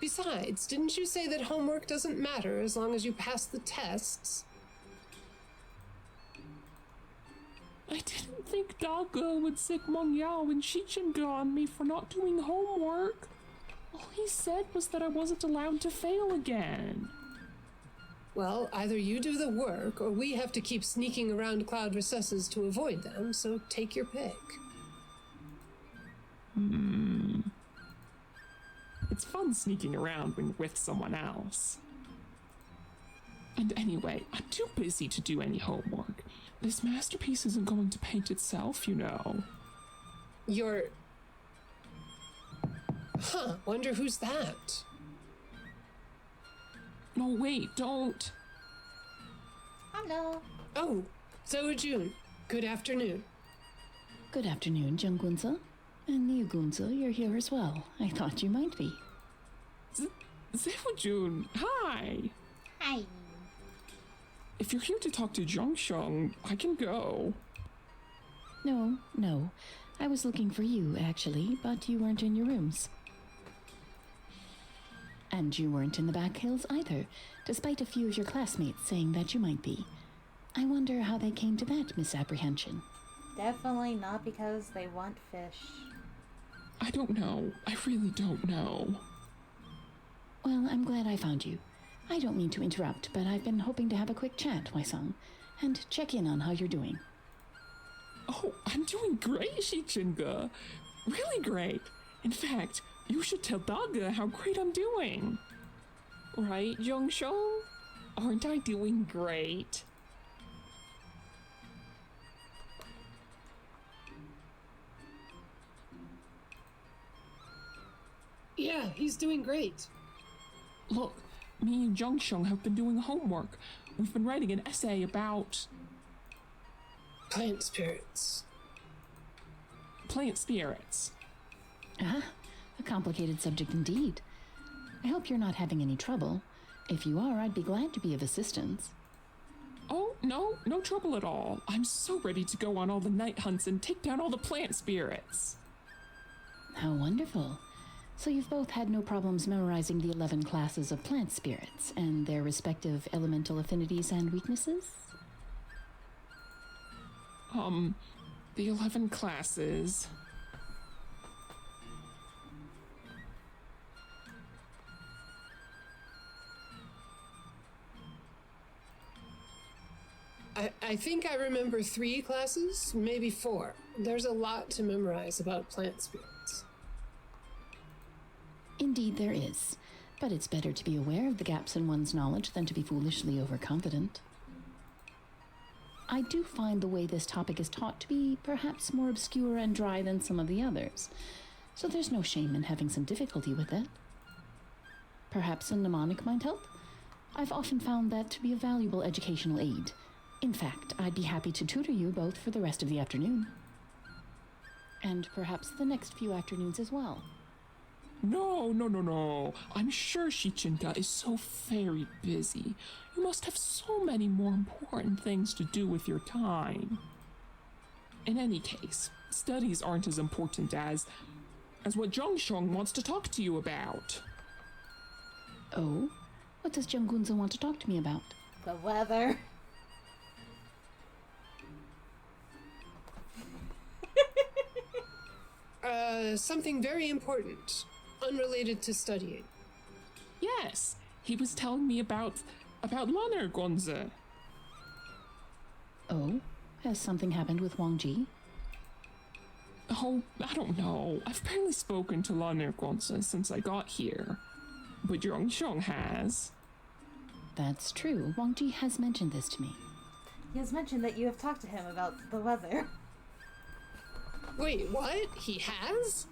Besides, didn't you say that homework doesn't matter as long as you pass the tests?
I didn't think Dago would sick Meng Yao and Shichenge on me for not doing homework. All he said was that I wasn't allowed to fail again.
Well, either you do the work, or we have to keep sneaking around cloud recesses to avoid them, so take your pick.
It's fun sneaking around when you're with someone else. And anyway, I'm too busy to do any homework. This masterpiece isn't going to paint itself, you know.
Wonder who's that?
No, wait, don't.
Hello.
Oh, Zoe June. Good afternoon.
Good afternoon, Junggunza. And you, Gunza, you're here as well. I thought you might be.
Zefujun, hi.
Hi.
If you're here to talk to Zhongsheng, I can go.
No. I was looking for you, actually, but you weren't in your rooms. And you weren't in the back hills either, despite a few of your classmates saying that you might be. I wonder how they came to that misapprehension.
Definitely not because they want fish.
I don't know. I really don't know.
Well, I'm glad I found you. I don't mean to interrupt, but I've been hoping to have a quick chat, Wai-sung, and check in on how you're doing.
Oh, I'm doing great, Shichinga. Really great. In fact, you should tell Daga how great I'm doing. Right, Zhongsheng? Aren't I doing great?
Yeah, he's doing great.
Look, me and Zhongsheng have been doing homework. We've been writing an essay about
Plant spirits.
plant spirits.
A complicated subject indeed. I hope you're not having any trouble. If you are, I'd be glad to be of assistance.
Oh, no trouble at all. I'm so ready to go on all the night hunts and take down all the plant spirits.
How wonderful. So you've both had no problems memorizing the 11 classes of plant spirits and their respective elemental affinities and weaknesses?
The 11 classes.
I think I remember 3 classes, maybe 4. There's a lot to memorize about plant spirits.
Indeed there is, but it's better to be aware of the gaps in one's knowledge than to be foolishly overconfident. I do find the way this topic is taught to be perhaps more obscure and dry than some of the others, so there's no shame in having some difficulty with it. Perhaps a mnemonic might help? I've often found that to be a valuable educational aid. In fact, I'd be happy to tutor you both for the rest of the afternoon. And perhaps the next few afternoons as well.
No. I'm sure Shichinka is so very busy. You must have so many more important things to do with your time. In any case, studies aren't as important as what Zhongsheng wants to talk to you about.
Oh? What does Junggunza want to talk to me about?
The weather.
Something very important, unrelated to studying.
Yes, he was telling me about Loner Gonze.
Oh? Has something happened with Wang Ji?
Oh, I don't know. I've barely spoken to Loner Gonze since I got here. But Zhongsheng has.
That's true. Wang Ji has mentioned this to me.
He has mentioned that you have talked to him about the weather.
Wait, what? He has?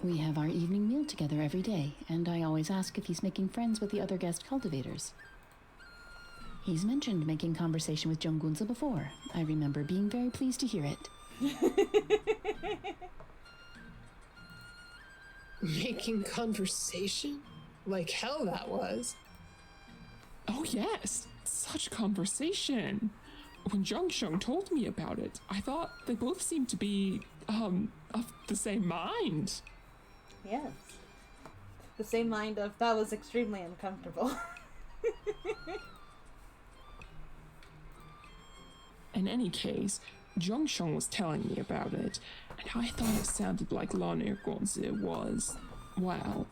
We have our evening meal together every day, and I always ask if he's making friends with the other guest cultivators. He's mentioned making conversation with Junggunza before. I remember being very pleased to hear it.
Making conversation? Like hell that was.
Oh yes, such conversation. When Zhongsheng told me about it, I thought they both seemed to be, of the same mind.
Yes. The same mind of, that was extremely uncomfortable.
In any case, Zhongsheng was telling me about it, and I thought it sounded like Loner Gonze was, well...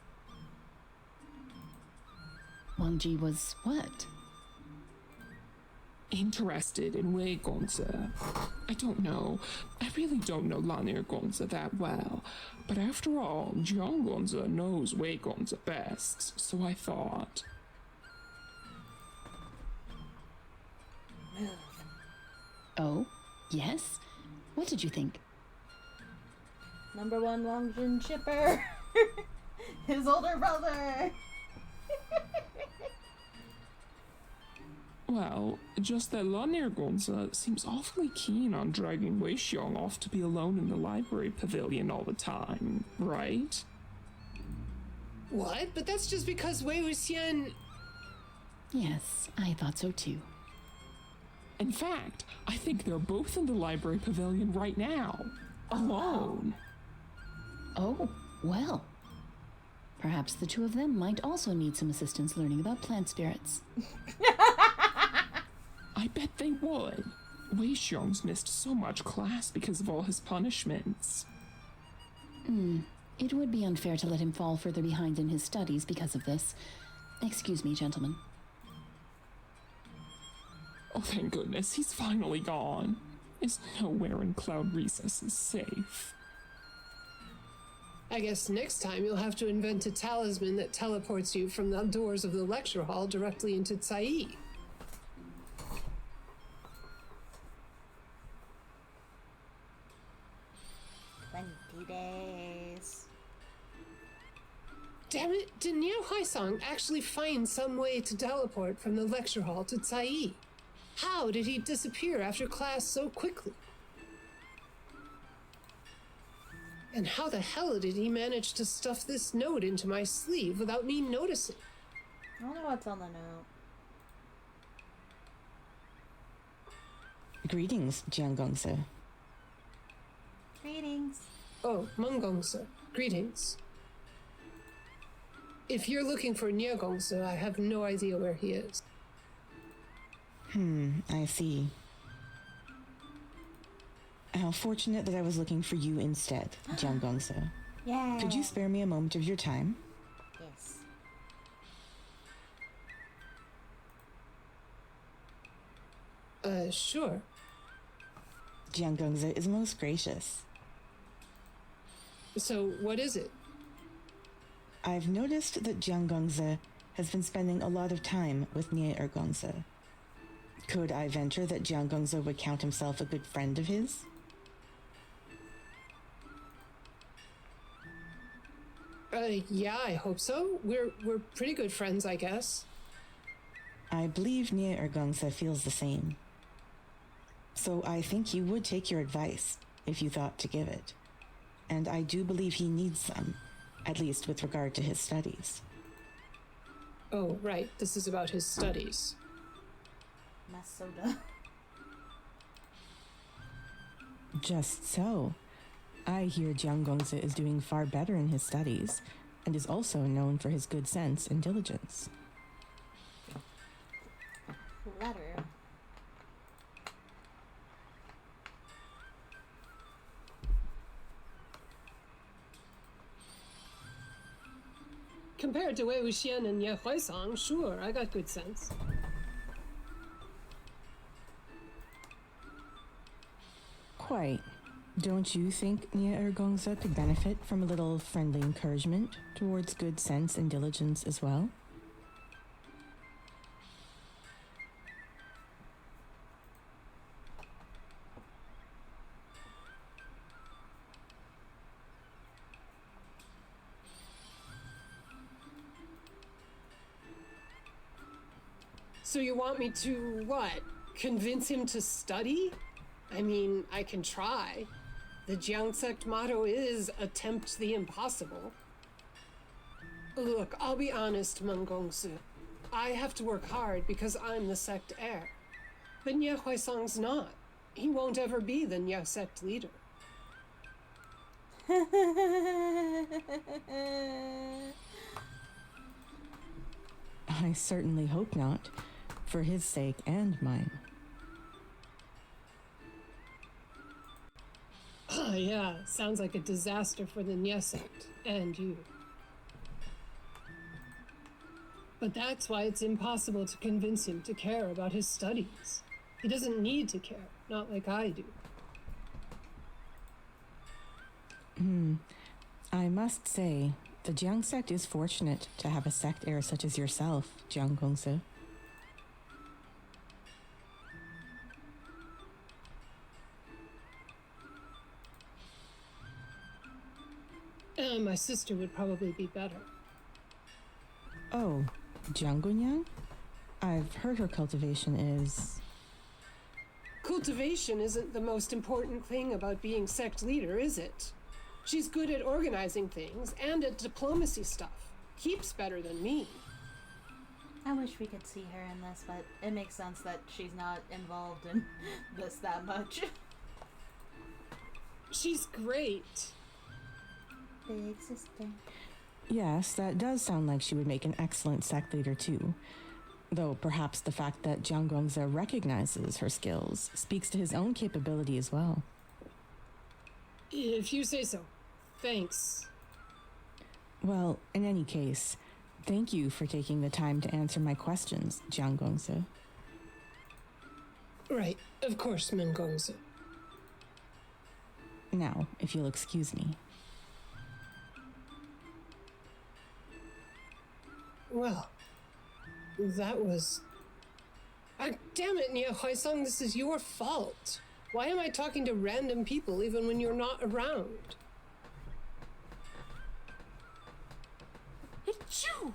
Wang Ji was what?
interested in Wei Gongzi. I don't know. I really don't know Lanir Gongzi that well. But after all, Jiang Gongzi knows Wei Gongzi best, so I thought.
Move.
Oh, yes? What did you think?
Number one Wangjin shipper. His older brother.
Well, just that Lanir Gongzi seems awfully keen on dragging Wei Xiong off to be alone in the library pavilion all the time, right?
What? But that's just because Wei Wuxian...
Yes, I thought so too.
In fact, I think they're both in the library pavilion right now, alone.
Oh, well. Perhaps the two of them might also need some assistance learning about plant spirits.
I bet they would. Wei Xiong's missed so much class because of all his punishments.
It would be unfair to let him fall further behind in his studies because of this. Excuse me, gentlemen.
Oh, thank goodness, he's finally gone. Is nowhere in Cloud Recesses safe.
I guess next time you'll have to invent a talisman that teleports you from the doors of the lecture hall directly into Tsai.
20 days.
Damn it, did Nier Huaisang actually find some way to teleport from the lecture hall to Tsai? How did he disappear after class so quickly? And how the hell did he manage to stuff this note into my sleeve without me noticing?
I don't know what's on the note.
Greetings, Jiang Gongzi.
Greetings.
Oh, Mengongse, greetings. If you're looking for Nier Gongse, I have no idea where he is.
I see. How fortunate that I was looking for you instead, Jiang Gongzi.
Yeah.
Could you spare me a moment of your time?
Yes.
Sure.
Jiang Gongzi is most gracious.
So, what is it?
I've noticed that Jiang Gongzi has been spending a lot of time with Nier Gongzi. Could I venture that Jiang Gongzi would count himself a good friend of his?
Yeah, I hope so. We're pretty good friends, I guess.
I believe Nier Gongzi feels the same. So I think he would take your advice, if you thought to give it. And I do believe he needs some, at least with regard to his studies.
Oh, right. This is about his studies.
My soda.
Just so. I hear Jiang Gongzi is doing far better in his studies, and is also known for his good sense and diligence.
Letter.
Compared to Wei Wuxian and Ye Huaisang, sure, I got good sense.
Quite. Don't you think Nier Gongzi could benefit from a little friendly encouragement towards good sense and diligence as well?
So you want me to, what? Convince him to study? I mean, I can try. The Jiang sect motto is attempt the impossible. Look, I'll be honest, Mengongsu. I have to work hard because I'm the sect heir. But Nye Huaisang's not. He won't ever be the Nye sect leader.
I certainly hope not, for his sake and mine.
Oh yeah, sounds like a disaster for the Nye sect, and you. But that's why it's impossible to convince him to care about his studies. He doesn't need to care, not like I do.
I must say, the Jiang sect is fortunate to have a sect heir such as yourself, Jiang Gongse.
My sister would probably be better.
Oh, Jiang Gunyang? I've heard her cultivation is...
Cultivation isn't the most important thing about being sect leader, is it? She's good at organizing things and at diplomacy stuff. Heaps better than me.
I wish we could see her in this, but it makes sense that she's not involved in this that much.
She's great.
Big sister.
Yes, that does sound like she would make an excellent sect leader too. Though perhaps the fact that Jiang Gongze recognizes her skills speaks to his own capability as well.
If you say so. Thanks.
Well, in any case, thank you for taking the time to answer my questions, Jiang Gongse.
Right, of course, Mengongzi.
Now, if you'll excuse me.
Well, that was... damn it, Nia Huaisang, this is your fault. Why am I talking to random people even when you're not around?
Achoo!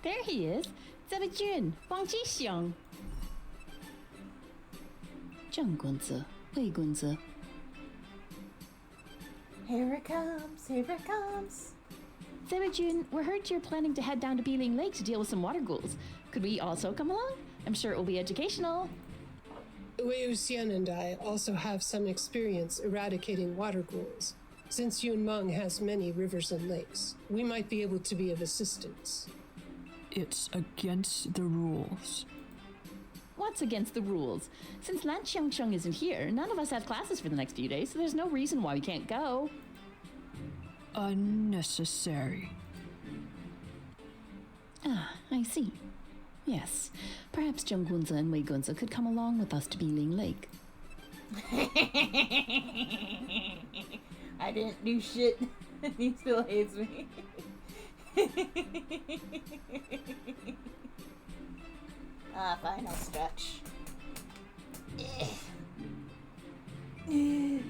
There he is. Zebejun, Wang Jixiang. Zheng Gunzi, Wei Gunzi.
Here it comes, here it comes.
Zebejun, we heard you're planning to head down to Beeling Lake to deal with some water ghouls. Could we also come along? I'm sure it will be educational.
Wei Wuxian and I also have some experience eradicating water ghouls. Since Yunmeng has many rivers and lakes, we might be able to be of assistance.
It's against the rules.
What's against the rules? Since Lan Qiangcheng isn't here, none of us have classes for the next few days, so there's no reason why we can't go.
Unnecessary.
Ah, I see. Yes, perhaps Zheng Gunzi and Wei Gunzi could come along with us to Beeling Lake.
I didn't do shit. He still hates me. Fine, I'll stretch. I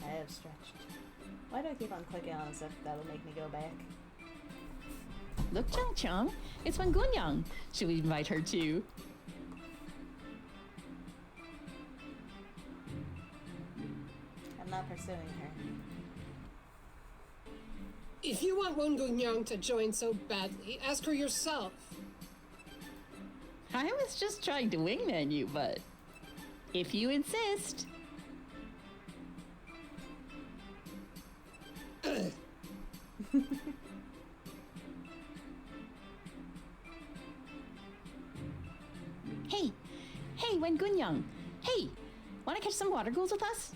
have stretched. Why do I keep on clicking on stuff that'll make me go back?
Look, Chang Chang, it's Wen Gunyang. Should we invite her too?
I'm not pursuing her.
If you want Wen Gunyang to join so badly, ask her yourself.
I was just trying to wingman you, but if you insist. Hey, Wen Gunyang. Hey, wanna catch some water ghouls with us?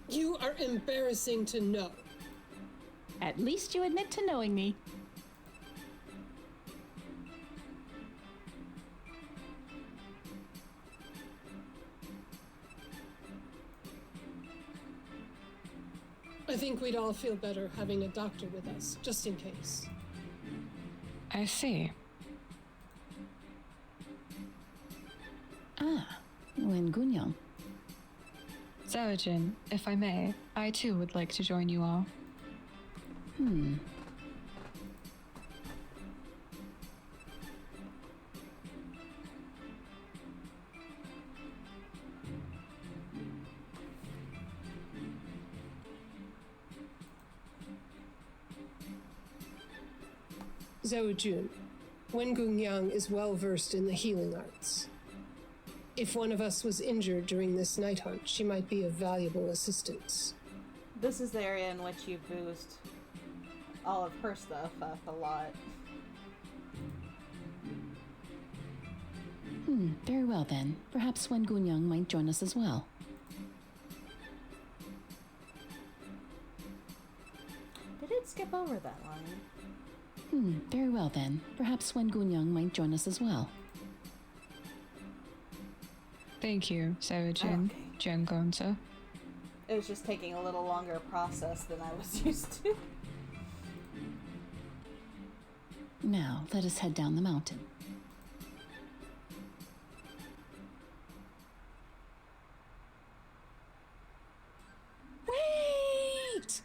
You are embarrassing to know.
At least you admit to knowing me.
I think we'd all feel better having a doctor with us, just in case.
I see.
Ah, Wen Gunyang.
Zawajin, if I may, I too would like to join you all.
Zhao Jun, Wen Gunyang is well versed in the healing arts. If one of us was injured during this night hunt, she might be of valuable assistance.
This is the area in which you boost all of her stuff up a lot.
Very well then. Perhaps Wen Gunyang might join us as well.
Did it skip over that line?
Very well then. Perhaps Wen Gunyang might join us as well.
Thank you, Sarah-Jin,
Okay.
Jen Gonza.
It was just taking a little longer process than I was used to.
Now, let us head down the mountain.
Wait!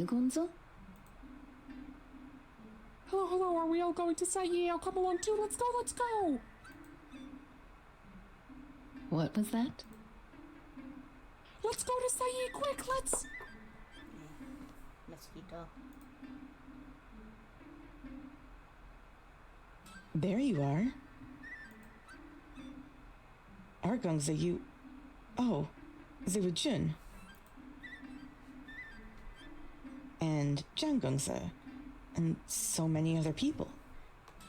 Gunzo?
Hello, are we all going to say yeah? I'll come along too. Let's go!
What was that?
Let's go to Sayi, quick, let's...
Mosquito.
There you are. Argongza, you... Oh, Ziwajun. And Jangongza. And so many other people.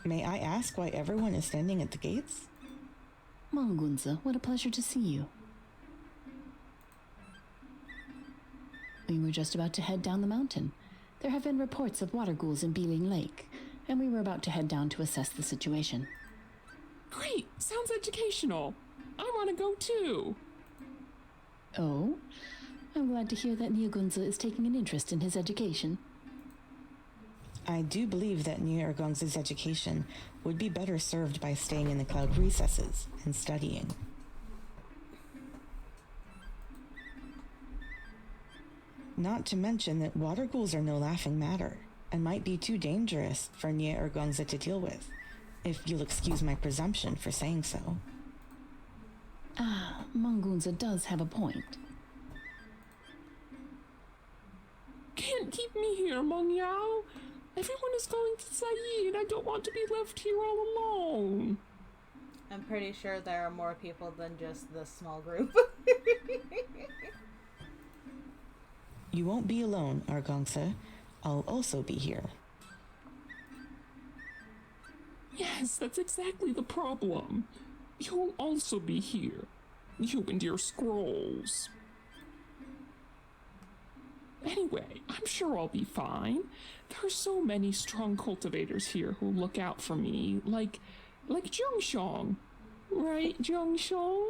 May I ask why everyone is standing at the gates?
Mangunza, what a pleasure to see you. We were just about to head down the mountain. There have been reports of water ghouls in Beeling Lake, and we were about to head down to assess the situation.
Great, sounds educational. I want to go too.
Oh? I'm glad to hear that Nyagunza is taking an interest in his education.
I do believe that Nia Ergongza's education would be better served by staying in the cloud recesses and studying. Not to mention that water ghouls are no laughing matter, and might be too dangerous for Nia Ergongza to deal with, if you'll excuse my presumption for saying so.
Mangunza does have a point.
Can't keep me here, Meng Yao. Everyone is going to Sayi, and I don't want to be left here all alone.
I'm pretty sure there are more people than just this small group.
You won't be alone, Argongza. I'll also be here.
Yes, that's exactly the problem. You'll also be here. You and your scrolls. Anyway, I'm sure I'll be fine. There are so many strong cultivators here who look out for me, like Zhongshong. Right, Zhongshong?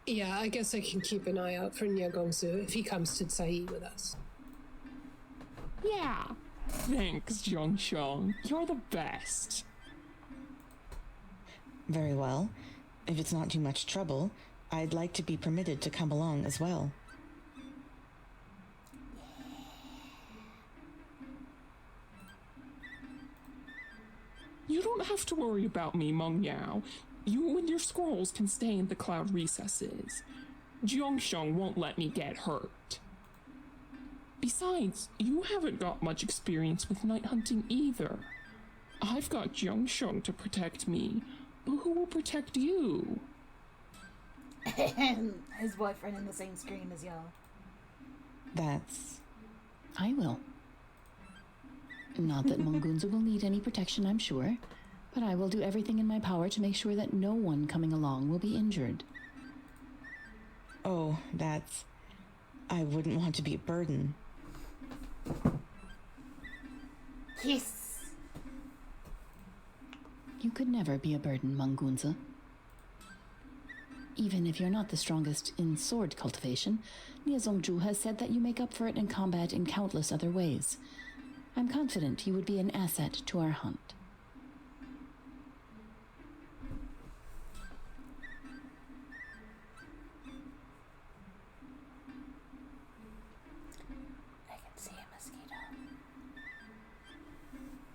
Yeah, I guess I can keep an eye out for Nyagongsu if he comes to Tsai with us.
Yeah. Thanks, Zhongshong. You're the best.
Very well. If it's not too much trouble, I'd like to be permitted to come along as well.
You don't have to worry about me, Meng Yao. You and your scrolls can stay in the cloud recesses. Zhongsheng won't let me get hurt. Besides, you haven't got much experience with night hunting either. I've got Zhongsheng to protect me, but who will protect you?
His boyfriend in the same screen as y'all.
That's...
I will. Not that Mungunza will need any protection, I'm sure, but I will do everything in my power to make sure that no one coming along will be injured.
Oh, that's... I wouldn't want to be a burden.
Yes.
You could never be a burden, Mungunza. Even if you're not the strongest in sword cultivation, Niazongju has said that you make up for it in combat in countless other ways. I'm confident you would be an asset to our hunt.
I can see a mosquito.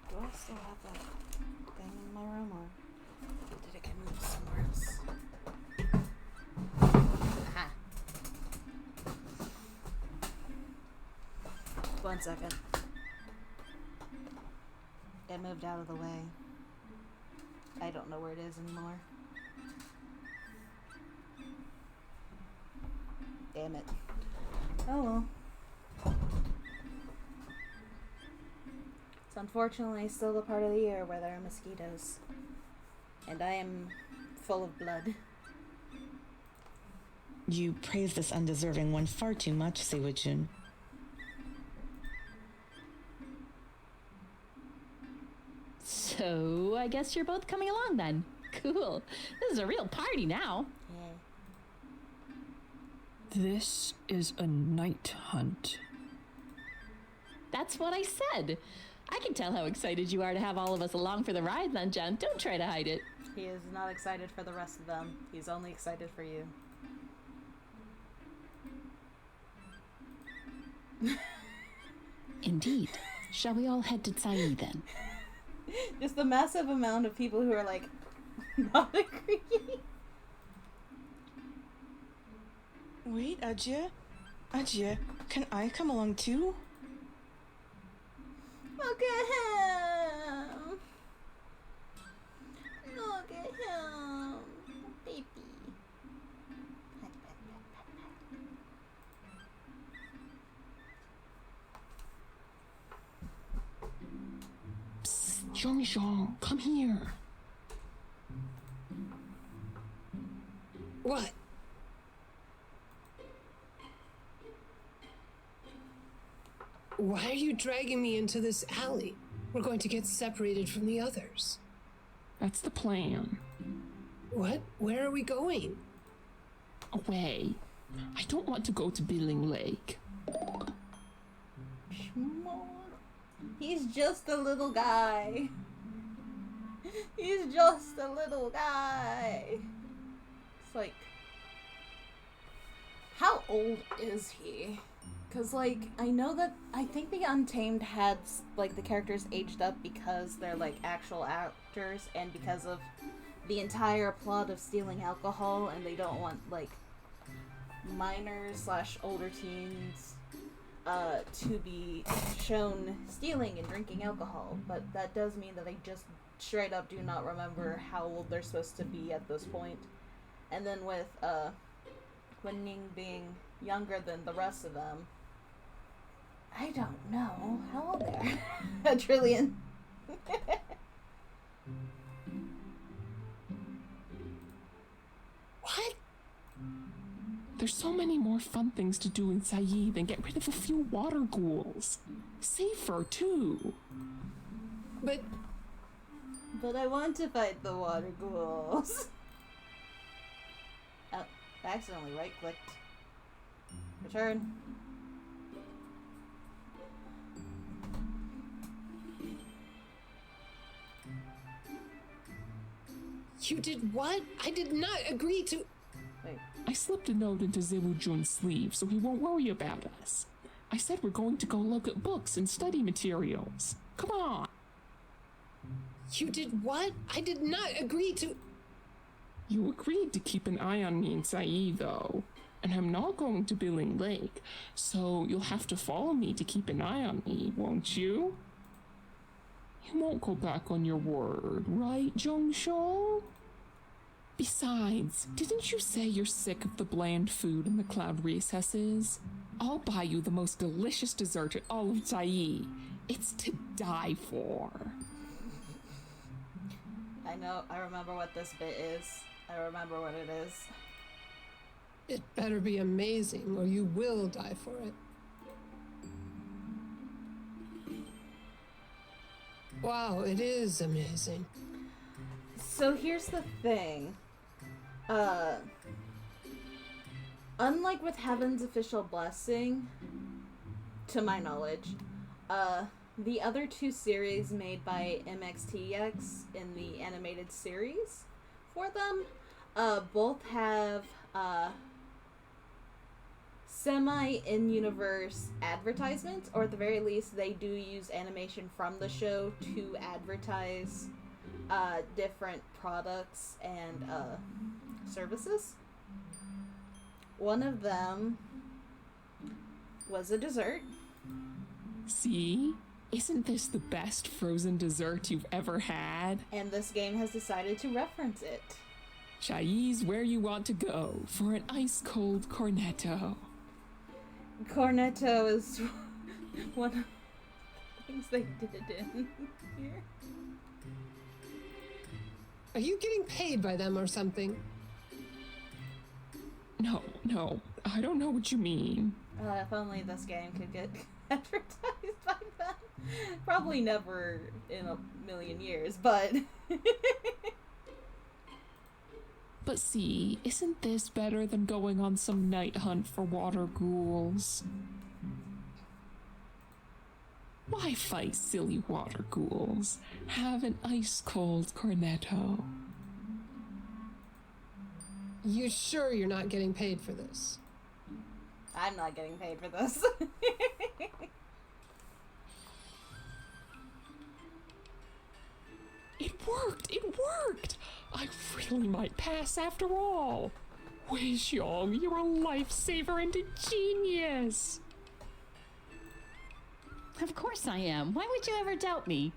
Do I still have that thing in my room, or did it get moved somewhere else? Aha. 1 second. It moved out of the way. I don't know where it is anymore. Damn it. Oh well. It's unfortunately still the part of the year where there are mosquitoes. And I am full of blood.
You praise this undeserving one far too much, Sewajun.
So, I guess you're both coming along then. Cool. This is a real party now.
Yeah.
This is a night hunt.
That's what I said. I can tell how excited you are to have all of us along for the ride, Lunjan. Don't try to hide it.
He is not excited for the rest of them. He's only excited for you.
Indeed. Shall we all head to Tsai then?
Just the massive amount of people who are like, not agreeing.
Wait, Ajia? Ajia, can I come along too?
Look at him! Look at him! Baby.
Psst, Zhongzhong, come here.
What? Why are you dragging me into this alley? We're going to get separated from the others.
That's the plan.
What? Where are we going?
Away. I don't want to go to Billing Lake.
He's just a little guy. He's just a little guy. It's like, how old is he? Because, like, I think the Untamed had, like, the characters aged up because they're, like, actual actors and because of the entire plot of stealing alcohol, and they don't want, like, minors / older teens to be shown stealing and drinking alcohol. But that does mean that they just straight up do not remember how old they're supposed to be at this point. And then with Wen Ning being younger than the rest of them, I don't know how old they are. A trillion.
What?
There's so many more fun things to do in Sayi than get rid of a few water ghouls. Safer, too.
But
I want to fight the water ghouls. Oh, I accidentally right-clicked. Return.
you did what? I did not agree to...
Wait.
I slipped a note into Zewu Jun's sleeve so he won't worry about us. I said we're going to go look at books and study materials. Come on.
You did what? I did not agree to...
You agreed to keep an eye on me in Sayi, though. And I'm not going to Billing Lake, so you'll have to follow me to keep an eye on me, won't you? You won't go back on your word, right, Zhongshou? Besides, didn't you say you're sick of the bland food in the cloud recesses? I'll buy you the most delicious dessert in all of Sayi. It's to die for.
I know, I remember what this bit is. I remember what it is.
It better be amazing, or you will die for it. Wow, it is amazing.
So here's the thing. Unlike with Heaven's Official Blessing, to my knowledge, the other two series made by MXTX in the animated series for them, both have, semi-in-universe advertisements, or at the very least, they do use animation from the show to advertise different products and services. One of them was a dessert.
See? Isn't this the best frozen dessert you've ever had?
And this game has decided to reference it.
Chai's where you want to go for an ice-cold cornetto.
Cornetto is one of the things they did in here.
Are you getting paid by them or something?
No, I don't know what you mean.
If only this game could get advertised by them. Probably never in a million years, but...
But see, isn't this better than going on some night hunt for water ghouls? Why fight silly water ghouls? Have an ice-cold cornetto.
You sure you're not getting paid for this?
I'm not getting paid for this.
It worked! I really might pass after all. Wei Xiong, you're a lifesaver and a genius!
Of course I am. Why would you ever doubt me?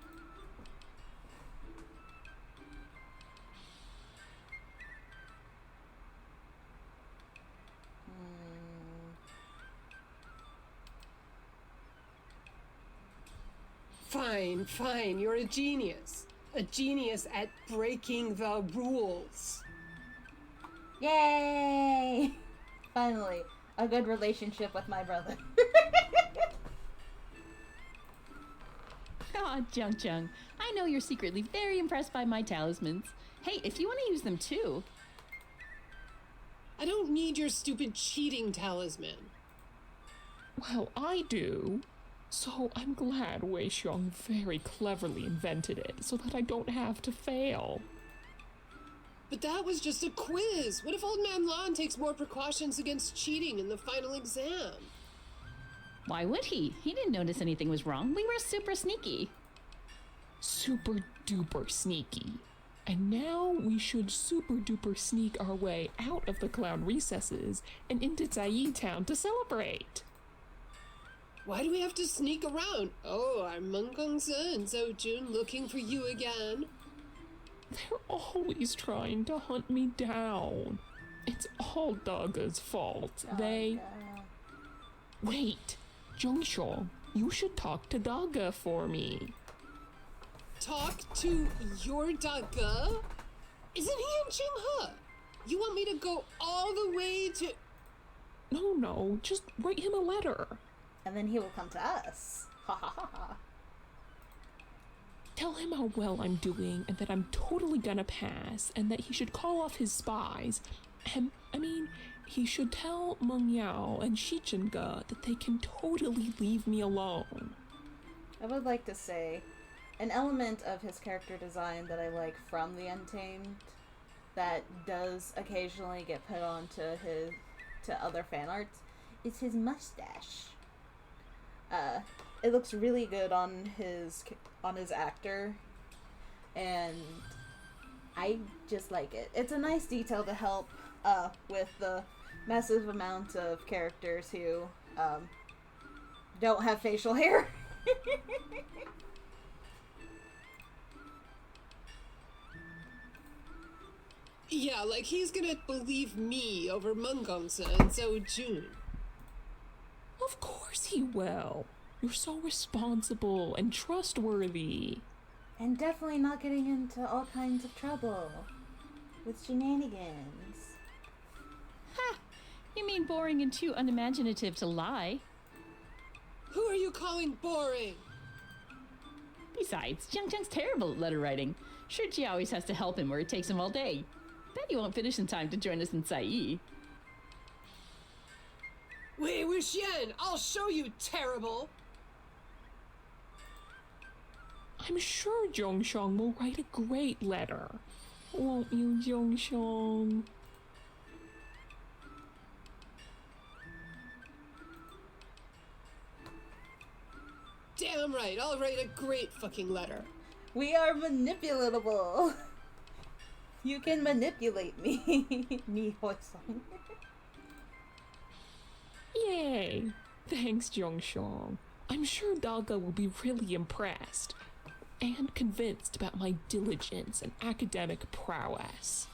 Fine, you're a genius. A genius at breaking the rules.
Yay! Finally, a good relationship with my brother.
Aw, Jung, I know you're secretly very impressed by my talismans. Hey, if you want to use them too.
I don't need your stupid cheating talisman.
Well, I do. So I'm glad Wei Xiong very cleverly invented it so that I don't have to fail.
But that was just a quiz. What if Old Man Lon takes more precautions against cheating in the final exam?
Why would he? He didn't notice anything was wrong. We were super sneaky.
Super duper sneaky. And now we should super duper sneak our way out of the clown recesses and into Zai Town to celebrate.
Why do we have to sneak around? Oh, are Meng Gongse and Zhou Jun looking for you again?
They're always trying to hunt me down. It's all Daga's fault. Wait, Zhongxiong, you should talk to Daga for me.
Talk to your Daga? Isn't he in Qinghe? You want me to go all the way to...
No, just write him a letter.
And then he will come to us. Ha ha ha ha.
Tell him how well I'm doing and that I'm totally gonna pass and that he should call off his spies. And, he should tell Meng Yao and Shichenge that they can totally leave me alone.
I would like to say, an element of his character design that I like from the Untamed that does occasionally get put onto to other fan arts is his mustache. It looks really good on his actor, and I just like it. It's a nice detail to help with the massive amount of characters who don't have facial hair.
Yeah, like he's gonna believe me over Meng Gongse and Zhou Jun.
Of course he will. You're so responsible and trustworthy.
And definitely not getting into all kinds of trouble with shenanigans.
Ha! You mean boring and too unimaginative to lie.
Who are you calling boring?
Besides, Chang's terrible at letter writing. Sure, Ji always has to help him where it takes him all day. Bet he won't finish in time to join us in Sai.
Wei Wuxian, I'll show you, terrible!
I'm sure Zhongxiong will write a great letter. Won't you, Zhongxiong?
Damn right, I'll write a great fucking letter.
We are manipulatable. You can manipulate me. Me, Hoisong.
Yay! Thanks, Zhongxiong. I'm sure Daga will be really impressed and convinced about my diligence and academic prowess.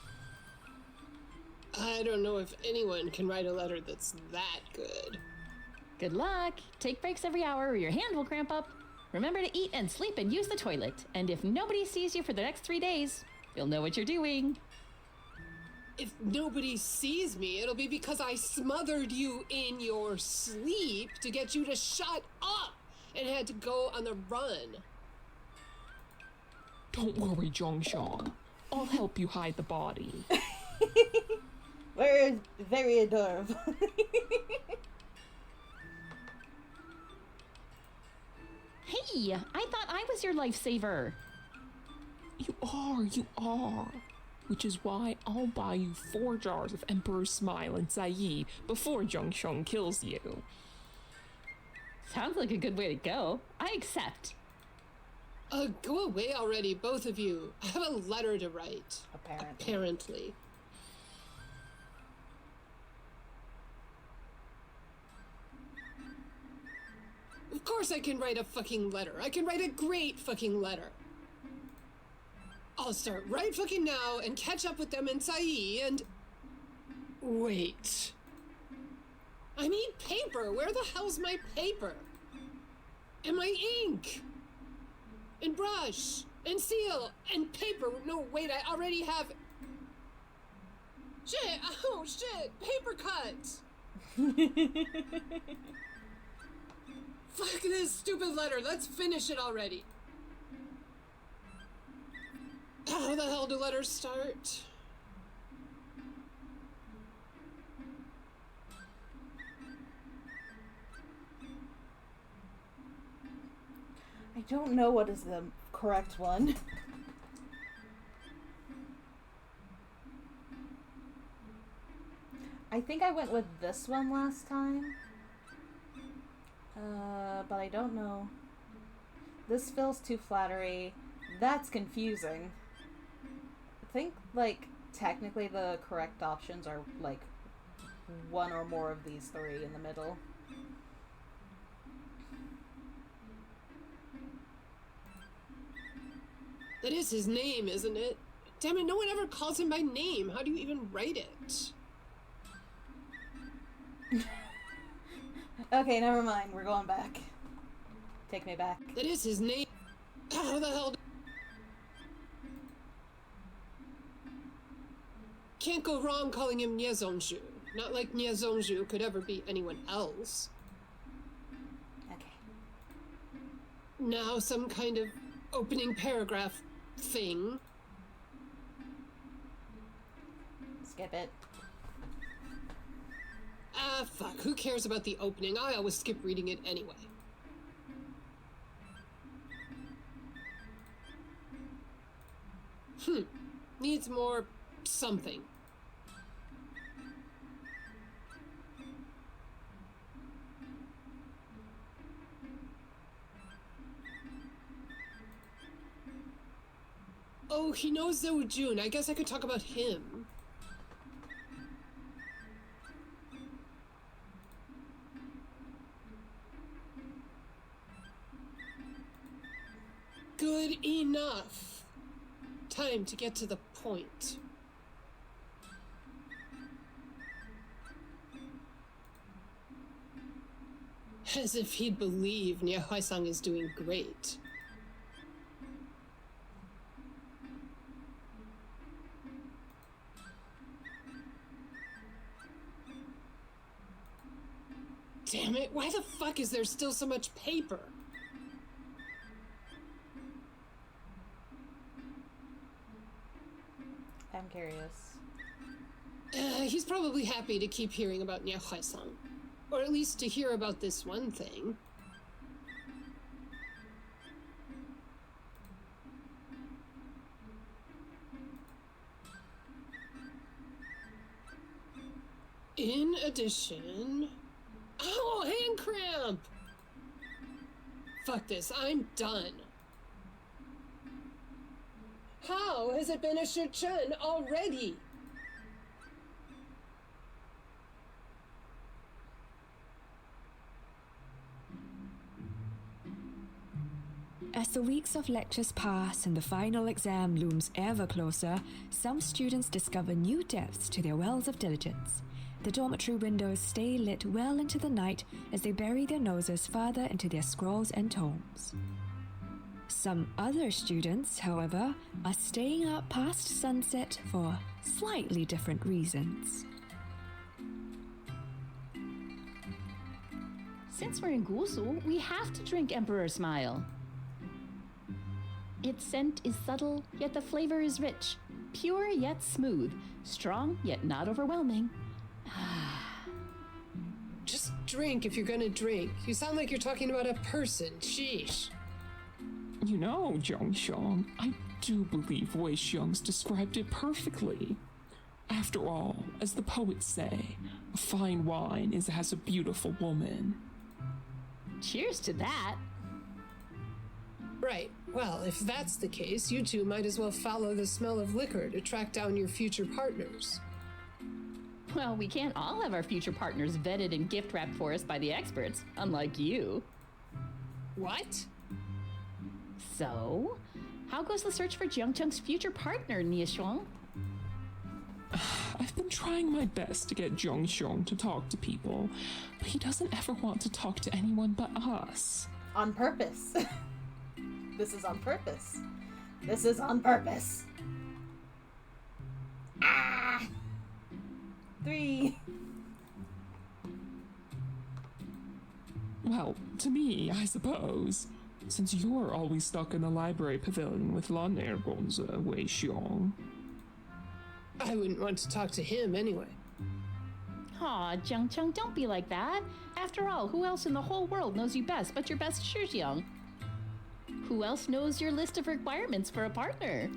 I don't know if anyone can write a letter that's that good.
Good luck. Take breaks every hour or your hand will cramp up. Remember to eat and sleep and use the toilet. And if nobody sees you for the next 3 days, you'll know what you're doing.
If nobody sees me, it'll be because I smothered you in your sleep to get you to shut up and had to go on the run.
Don't worry, Zhongshan. I'll help you hide the body.
We're very adorable.
Hey, I thought I was your lifesaver.
You are. Which is why I'll buy you 4 jars of Emperor's Smile and Sayi before Zhongshan kills you.
Sounds like a good way to go. I accept.
Go away already, both of you. I have a letter to write. Apparently. Of course I can write a fucking letter. I can write a great fucking letter. I'll start right fucking now and catch up with them in Sai and... Wait. I need paper. Where the hell's my paper? And my ink? And brush? And seal? And paper? No, wait, I already have... Shit! Oh, shit! Paper cut! Fuck this stupid letter. Let's finish it already. How the hell do letters start?
I don't know what is the correct one. I think I went with this one last time. But I don't know. This feels too flattery. That's confusing. I think, like, technically the correct options are, like, one or more of these 3 in the middle.
That is his name, isn't it? Damn it, no one ever calls him by name. How do you even write it?
Okay, never mind. We're going back. Take me back.
That is his name. How the hell... Can't go wrong calling him Niezongju. Not like Niezongju could ever be anyone else.
Okay.
Now some kind of opening paragraph thing.
Skip it.
Ah, fuck. Who cares about the opening? I always skip reading it anyway. Needs more something. Oh, he knows Zhou Jun. I guess I could talk about him. Good enough. Time to get to the point. As if he'd believe Nie Huaisang is doing great. Damn it, why the fuck is there still so much paper?
I'm curious.
He's probably happy to keep hearing about Nie Huaisang. Or at least to hear about this one thing. In addition... Oh, hand cramp! Fuck this, I'm done. How has it been a Shuchun already?
As the weeks of lectures pass and the final exam looms ever closer, some students discover new depths to their wells of diligence. The dormitory windows stay lit well into the night as they bury their noses further into their scrolls and tomes. Some other students, however, are staying up past sunset for slightly different reasons.
Since we're in Gusu, we have to drink Emperor Smile. Its scent is subtle, yet the flavor is rich. Pure, yet smooth. Strong, yet not overwhelming.
Just drink if you're gonna drink. You sound like you're talking about a person. Sheesh.
You know, Zhongxiang, I do believe Wei Xiong's described it perfectly. After all, as the poets say, a fine wine is as a beautiful woman.
Cheers to that.
Right. Well, if that's the case, you two might as well follow the smell of liquor to track down your future partners.
Well, we can't all have our future partners vetted and gift wrapped for us by the experts, unlike you.
What?
So, how goes the search for Jiangcheng's future partner, Nieshuang?
I've been trying my best to get Zhongxiang to talk to people, but he doesn't ever want to talk to anyone but us.
On purpose. This is on purpose. This is on purpose. Ah! 3.
Well, to me, I suppose. Since you're always stuck in the library pavilion with Lan Ergonza, Wei Xiong.
I wouldn't want to talk to him anyway.
Aw, Jiangcheng, don't be like that. After all, who else in the whole world knows you best but your best Shijiang? Who else knows your list of requirements for a partner?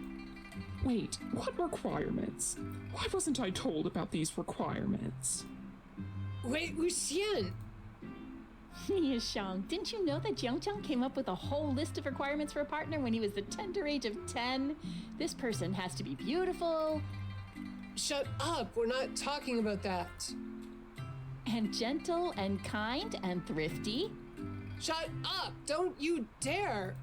Wait, what requirements? Why wasn't I told about these requirements?
Wait, Wuxian!
Nieshang, didn't you know that Jiangcheng came up with a whole list of requirements for a partner when he was the tender age of 10? This person has to be beautiful.
Shut up! We're not talking about that.
And gentle and kind and thrifty.
Shut up! Don't you dare!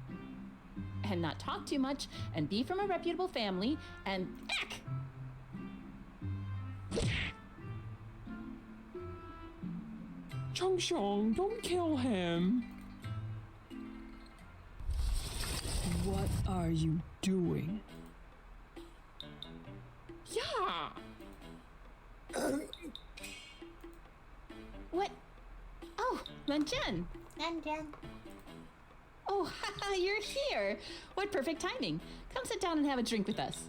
And not talk too much and be from a reputable family and eck!
Zhongxiang, don't kill him.
What are you doing?
Yeah.
What? Oh, Lanchen.
Jen.
Oh, haha, you're here. What perfect timing. Come sit down and have a drink with us.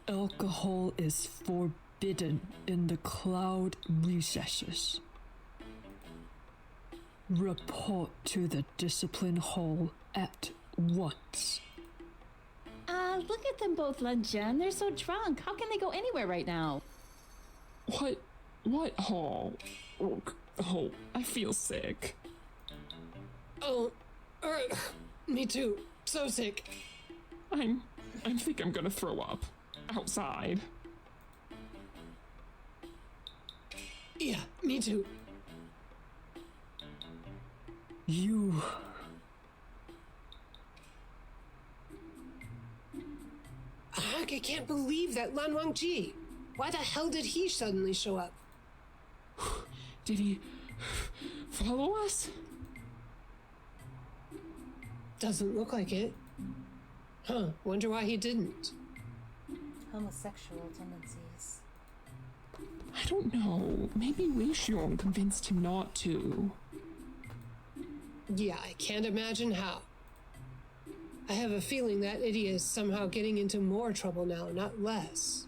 Alcohol is forbidden in the cloud recesses. Report to the discipline hall at once.
Look at them both, Lanchen. They're so drunk. How can they go anywhere right now?
What hall? Oh, I feel sick.
Oh, me too. So sick.
I think I'm gonna throw up. Outside.
Yeah, me too.
You...
I can't believe that Lan Wangji. Why the hell did he suddenly show up?
Did he follow us?
Doesn't look like it. Huh, wonder why he didn't.
Homosexual tendencies.
I don't know. Maybe Wei Xiong convinced him not to.
Yeah, I can't imagine how. I have a feeling that idiot is somehow getting into more trouble now, not less.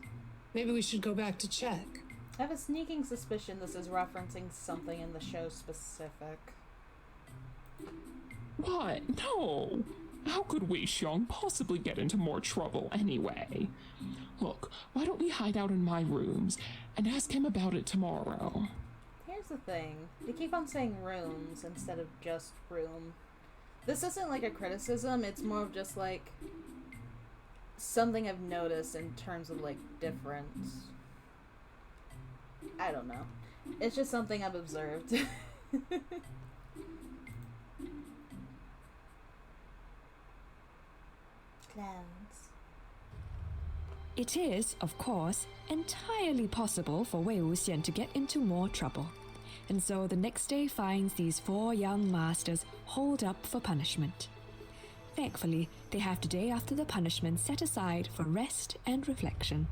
Maybe we should go back to check.
I have a sneaking suspicion this is referencing something in the show specific.
What? No! How could Wei Xiong possibly get into more trouble anyway? Look, why don't we hide out in my rooms and ask him about it tomorrow?
Here's the thing. They keep on saying rooms instead of just room. This isn't like a criticism, it's more of just like something I've noticed in terms of like difference. I don't know. It's just something I've observed. Clowns.
It is, of course, entirely possible for Wei Wuxian to get into more trouble. And so the next day finds these 4 young masters holed up for punishment. Thankfully, they have the day after the punishment set aside for rest and reflection.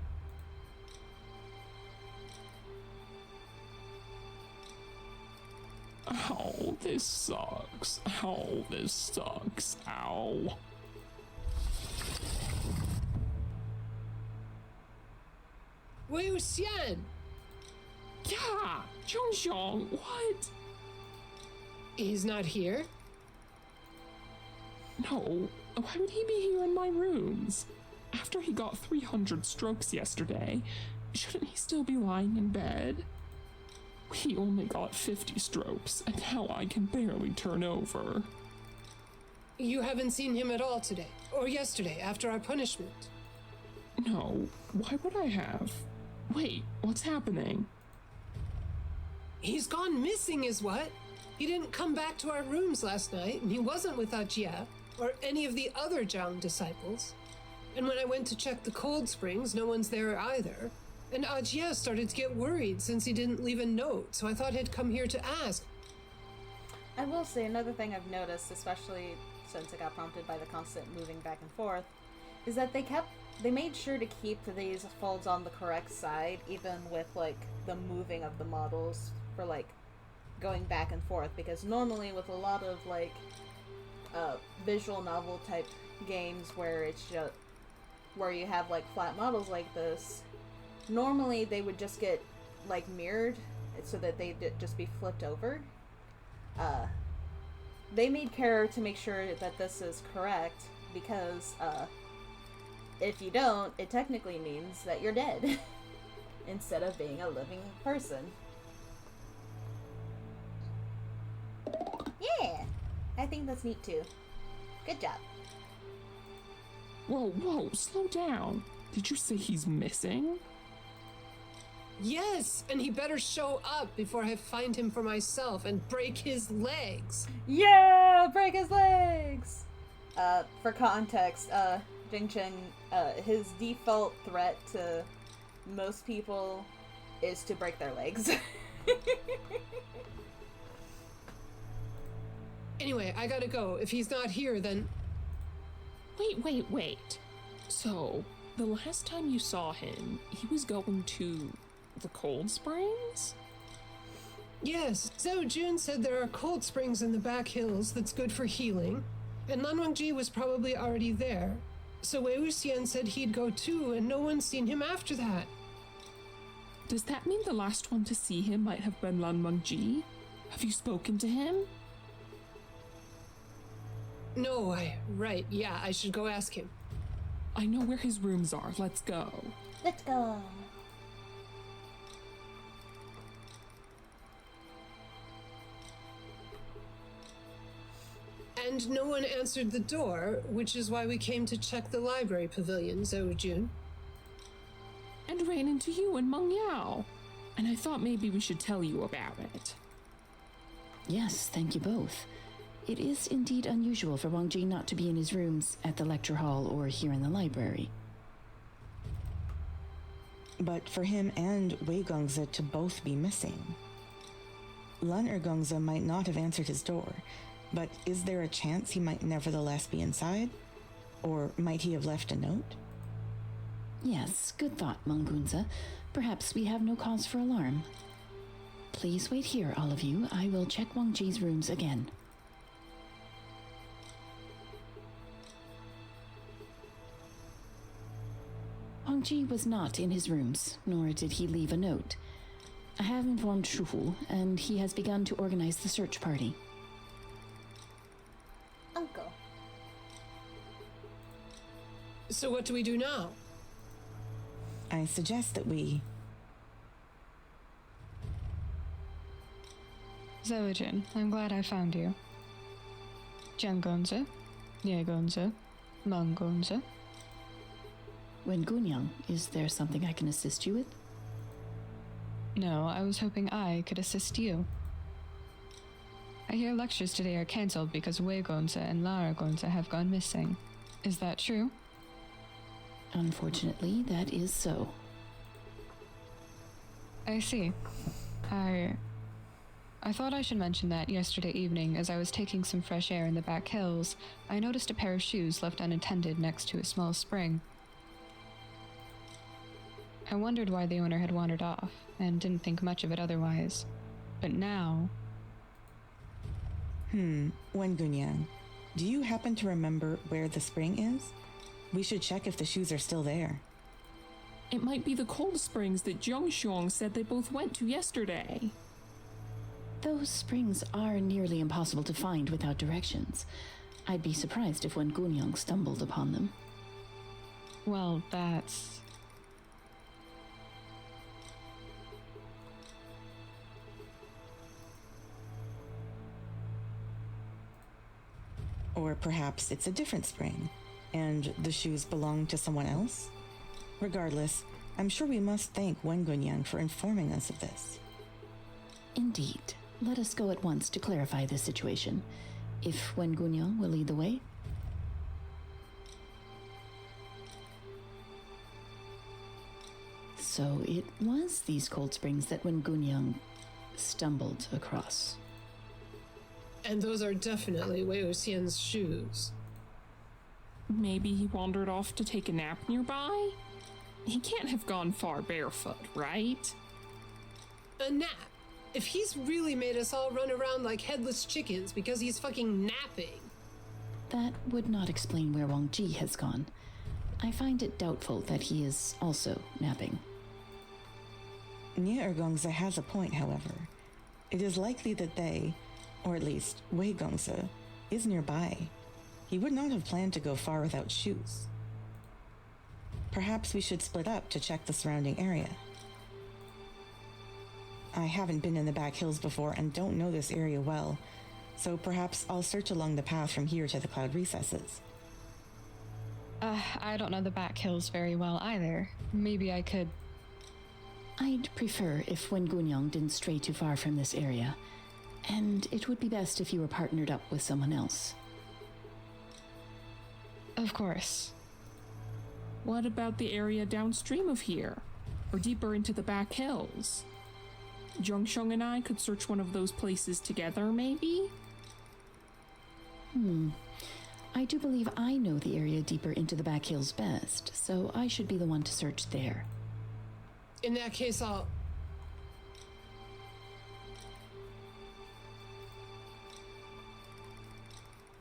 Ow, this sucks. Ow, this sucks. Ow.
Wei Wuxian!
Yeah, Zhong, what?
He's not here?
No, why would he be here in my rooms? After he got 300 strokes yesterday, shouldn't he still be lying in bed? He only got 50 strokes, and now I can barely turn over.
You haven't seen him at all today, or yesterday after our punishment.
No, why would I have? Wait, what's happening?
He's gone missing is what? He didn't come back to our rooms last night, and he wasn't with Ajia or any of the other Zhang disciples. And when I went to check the cold springs, no one's there either. And Ajia started to get worried since he didn't leave a note, so I thought he'd come here to ask.
I will say another thing I've noticed, especially since it got prompted by the constant moving back and forth, is that they made sure to keep these folds on the correct side, even with like the moving of the models for like going back and forth, because normally with a lot of like visual novel type games where it's just where you have like flat models like this, normally they would just get like mirrored so that they'd just be flipped over. They made care to make sure that this is correct, because if you don't, it technically means that you're dead instead of being a living person. Yeah, I think that's neat too. Good job.
Whoa, slow down. Did you say he's missing?
Yes, and he better show up before I find him for myself and break his legs.
Yeah, break his legs! For context, Jing Cheng, his default threat to most people is to break their legs.
Anyway, I gotta go. If he's not here, then...
Wait. So, the last time you saw him, he was going to the cold springs?
Yes, Zhao Jun said there are cold springs in the back hills that's good for healing, and Lan Wangji was probably already there. So Wei Wuxian said he'd go too, and no one's seen him after that.
Does that mean the last one to see him might have been Lan Wangji? Have you spoken to him?
No, right, yeah, I should go ask him.
I know where his rooms are. Let's go.
Let's go.
And no one answered the door, which is why we came to check the library pavilion, Zhou Jun.
And ran into you and Meng Yao. And I thought maybe we should tell you about it.
Yes, thank you both. It is indeed unusual for Wang Ji not to be in his rooms, at the lecture hall, or here in the library.
But for him and Wei Gongzi to both be missing. Lan Gongzi might not have answered his door, but is there a chance he might nevertheless be inside? Or might he have left a note?
Yes, good thought, Mangunza. Perhaps we have no cause for alarm. Please wait here, all of you. I will check Wang Ji's rooms again. Wang Ji was not in his rooms, nor did he leave a note. I have informed Shuhu, and he has begun to organize the search party.
Uncle.
So what do we do now?
I suggest that we...
Zojin, I'm glad I found you. Jiangonze, Niegonze, Mangonze.
Wen Gunyang, is there something I can assist you with?
No, I was hoping I could assist you. I hear lectures today are cancelled because Wei Gonza and Lara Gonza have gone missing. Is that true?
Unfortunately, that is so.
I see. I thought I should mention that yesterday evening, as I was taking some fresh air in the back hills, I noticed a pair of shoes left unattended next to a small spring. I wondered why the owner had wandered off, and didn't think much of it otherwise. But now...
Wen Gunyang, do you happen to remember where the spring is? We should check if the shoes are still there.
It might be the cold springs that Zhongxiong said they both went to yesterday.
Those springs are nearly impossible to find without directions. I'd be surprised if Wen Gunyang stumbled upon them.
Well, that's...
Or perhaps it's a different spring, and the shoes belong to someone else? Regardless, I'm sure we must thank Wen Gunyang for informing us of this.
Indeed. Let us go at once to clarify this situation. If Wen Gunyang will lead the way. So it was these cold springs that Wen Gunyang stumbled across.
And those are definitely Wei Wuxian's shoes.
Maybe he wandered off to take a nap nearby? He can't have gone far barefoot, right?
A nap? If he's really made us all run around like headless chickens because he's fucking napping.
That would not explain where Wang Ji has gone. I find it doubtful that he is also napping.
Nia Gongza has a point, however. It is likely that they, or at least Wei Gongza, is nearby. He would not have planned to go far without shoes. Perhaps we should split up to check the surrounding area. I haven't been in the back hills before and don't know this area well, so perhaps I'll search along the path from here to the cloud recesses.
I don't know the back hills very well either. Maybe I could...
I'd prefer if Wen Gunyang didn't stray too far from this area, and it would be best if you were partnered up with someone else.
Of course.
What about the area downstream of here? Or deeper into the back hills? Zhongxiong and I could search one of those places together, maybe?
I do believe I know the area deeper into the back hills best, so I should be the one to search there.
In that case, I'll...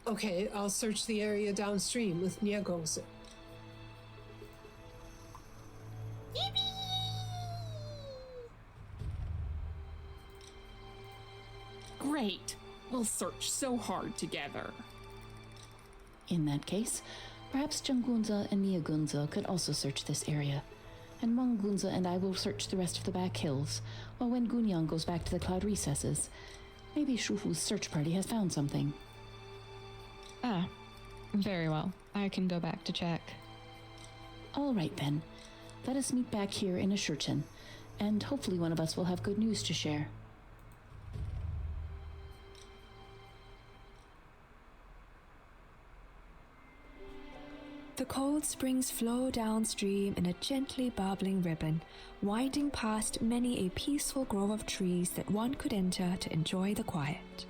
Okay, I'll search the area downstream with Nia Gongsu.
Great! We'll search so hard together.
In that case, perhaps Zhenggunze and Niagunze could also search this area, and Wang Gunze and I will search the rest of the back hills, while when Gunyang goes back to the cloud recesses. Maybe Shufu's search party has found something.
Ah, very well. I can go back to check.
All right then. Let us meet back here in Ashurchen, and hopefully one of us will have good news to share.
The cold springs flow downstream in a gently bubbling ribbon, winding past many a peaceful grove of trees that one could enter to enjoy the quiet.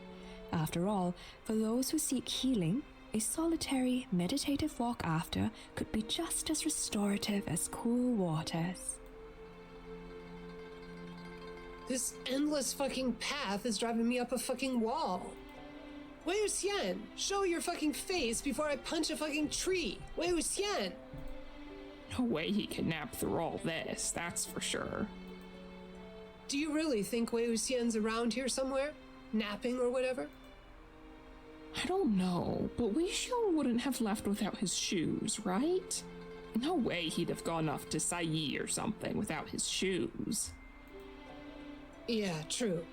After all, for those who seek healing, a solitary, meditative walk after could be just as restorative as cool waters.
This endless fucking path is driving me up a fucking wall. Wei Wuxian, show your fucking face before I punch a fucking tree. Wei Wuxian!
No way he can nap through all this, that's for sure.
Do you really think Wei Wuxian's around here somewhere? Napping or whatever?
I don't know, but Wei Xiong wouldn't have left without his shoes, right? No way he'd have gone off to Sai or something without his shoes.
Yeah, true.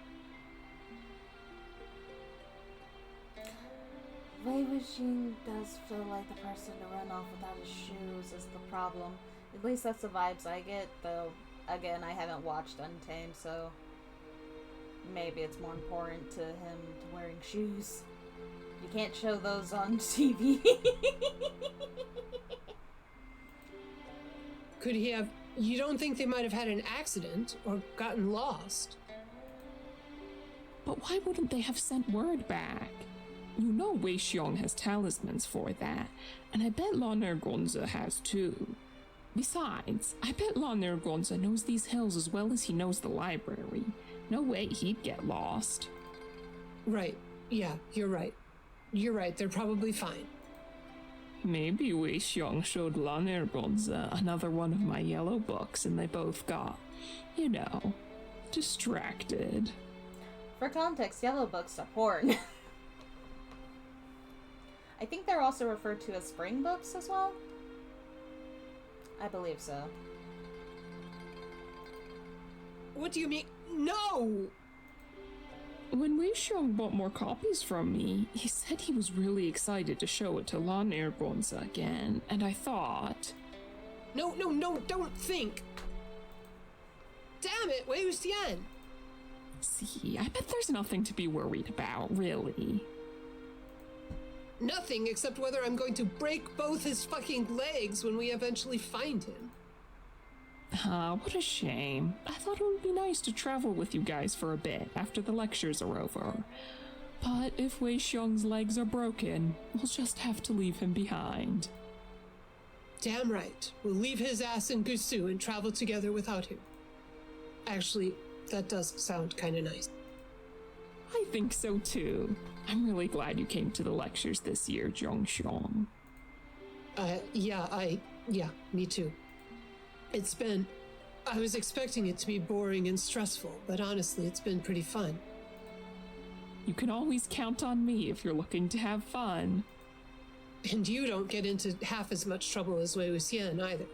Wei Wuxian does feel like the person to run off without his shoes is the problem. At least that's the vibes I get, though again, I haven't watched Untamed, so maybe it's more important to him to wearing shoes. You can't show those on TV.
Could he have... You don't think they might have had an accident or gotten lost?
But why wouldn't they have sent word back? You know Wei Xiong has talismans for that, and I bet La Nergonza has too. Besides, I bet La Nergonza knows these hills as well as he knows the library. No way he'd get lost.
Right. Yeah, you're right. You're right, they're probably fine.
Maybe Wei Xiong showed La Nergonza another one of my yellow books and they both got, you know, distracted.
For context, yellow books are porn. I think they're also referred to as spring books as well. I believe so.
What do you mean? No!
When Wei Xiong bought more copies from me, he said he was really excited to show it to La Nergonza again, and I thought...
No, don't think! Damn it, Wei Wuxian!
See, I bet there's nothing to be worried about, really.
Nothing except whether I'm going to break both his fucking legs when we eventually find him.
Ah, what a shame. I thought it would be nice to travel with you guys for a bit after the lectures are over. But if Wei Xiong's legs are broken, we'll just have to leave him behind.
Damn right. We'll leave his ass in Gusu and travel together without him. Actually, that does sound kinda nice.
I think so too. I'm really glad you came to the lectures this year, Zhongxiong.
Yeah, me too. I was expecting it to be boring and stressful, but honestly, it's been pretty fun.
You can always count on me if you're looking to have fun.
And you don't get into half as much trouble as Wei Wuxian either.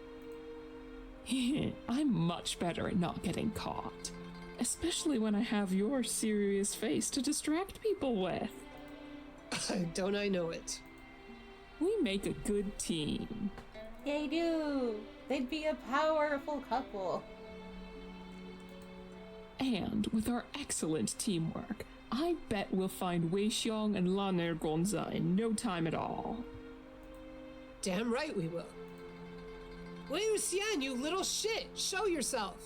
I'm much better at not getting caught. Especially when I have your serious face to distract people with.
Don't I know it?
We make a good team.
They do. They'd be a powerful couple.
And with our excellent teamwork, I bet we'll find Wei Xiong and La Nergonza in no time at all.
Damn right we will. Wei Wuxian, you little shit! Show yourself!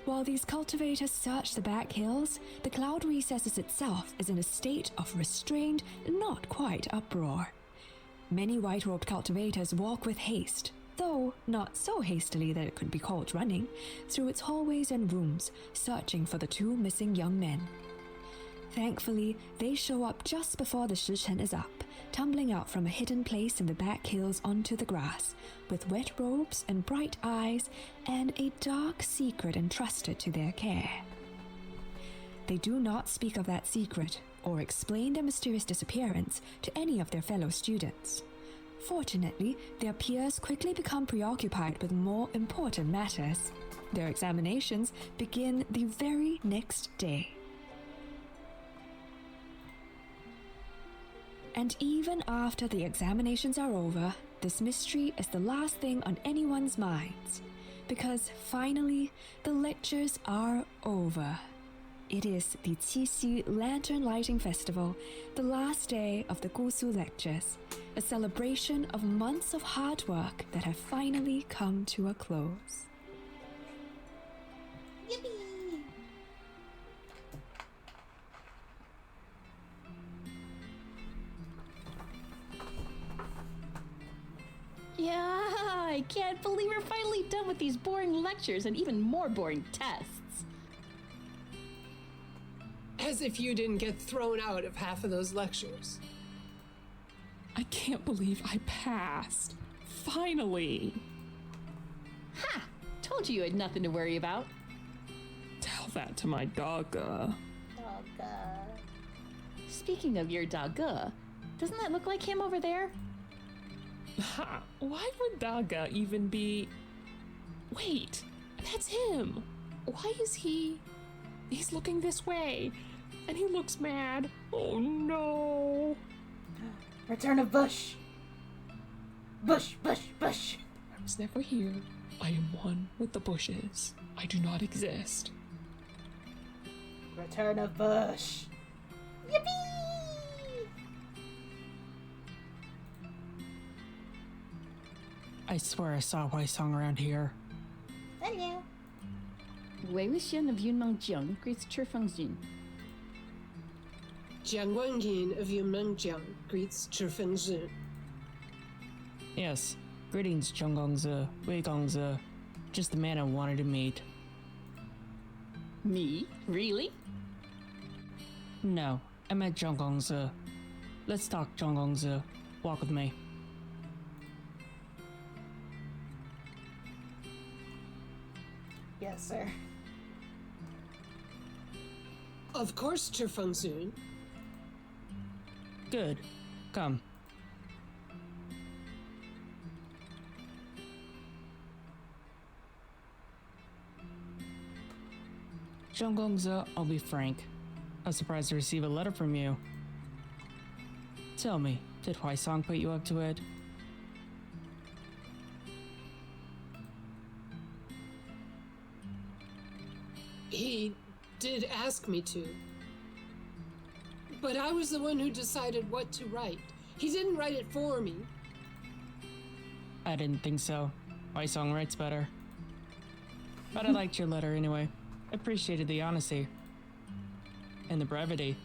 While these cultivators search the back hills, the cloud recesses itself is in a state of restrained, not quite uproar. Many white-robed cultivators walk with haste, though not so hastily that it could be called running, through its hallways and rooms, searching for the two missing young men. Thankfully, they show up just before the Shichen is up, tumbling out from a hidden place in the back hills onto the grass, with wet robes and bright eyes and a dark secret entrusted to their care. They do not speak of that secret or explain their mysterious disappearance to any of their fellow students. Fortunately, their peers quickly become preoccupied with more important matters. Their examinations begin the very next day. And even after the examinations are over, this mystery is the last thing on anyone's minds. Because finally, the lectures are over. It is the Qixi Lantern Lighting Festival, the last day of the Gusu lectures, a celebration of months of hard work that have finally come to a close.
Yippee!
Yeah, I can't believe we're finally done with these boring lectures and even more boring tests.
As if you didn't get thrown out of half of those lectures.
I can't believe I passed. Finally!
Ha! Told you had nothing to worry about.
Tell that to my dogga.
Speaking of your dogga, doesn't that look like him over there?
Ha! Why would Daga even be... Wait, that's him! Why is he... He's looking this way, and he looks mad. Oh no!
Return of Bush. Bush, bush, bush.
I was never here. I am one with the bushes. I do not exist.
Return of Bush. Yippee!
I swear I saw Wai Song around here.
Hello.
Wei Wuxian of Yunmeng Jiang greets Chifengzun.
Jiang Guanyin of Yunmengjiang greets Chifengzun.
Yes. Greetings, Zhonggongzi, Wei Gongzi. Just the man I wanted to meet.
Me? Really?
No, I meant Zhonggongzi. Let's talk, Zhonggongzi. Walk with me.
Yes, sir.
Of course, Chifengzun.
Good. Come. Zhonggongzi, I'll be frank. I was surprised to receive a letter from you. Tell me, did Huai Song put you up to it?
He did ask me to. But I was the one who decided what to write. He didn't write it for me.
I didn't think so. Huai Song writes better. But I liked your letter anyway. Appreciated the honesty. And the brevity.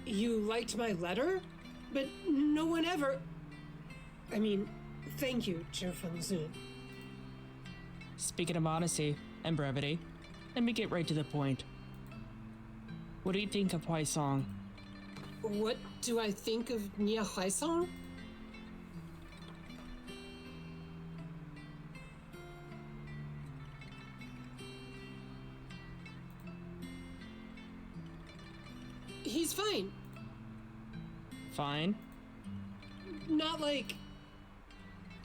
You liked my letter? But no one ever... I mean, thank you, Chifengzun.
Speaking of honesty and brevity, let me get right to the point. What do you think of Huai Song?
What do I think of Nia Huaisong? He's fine.
Fine.
Not like...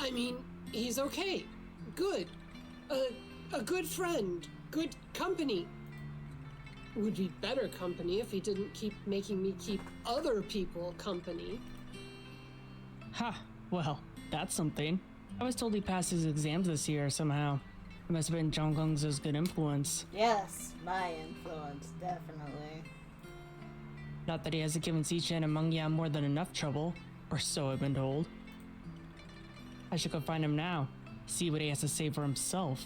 I mean, he's okay. Good. A good friend. Good company. Would be better company if he didn't keep making me keep other people company.
Ha! Well, that's something. I was told he passed his exams this year somehow. It must have been Zhonggongzi's good influence.
Yes, my influence, definitely.
Not that he hasn't given Zichen and Mengyan more than enough trouble, or so I've been told. I should go find him now, see what he has to say for himself.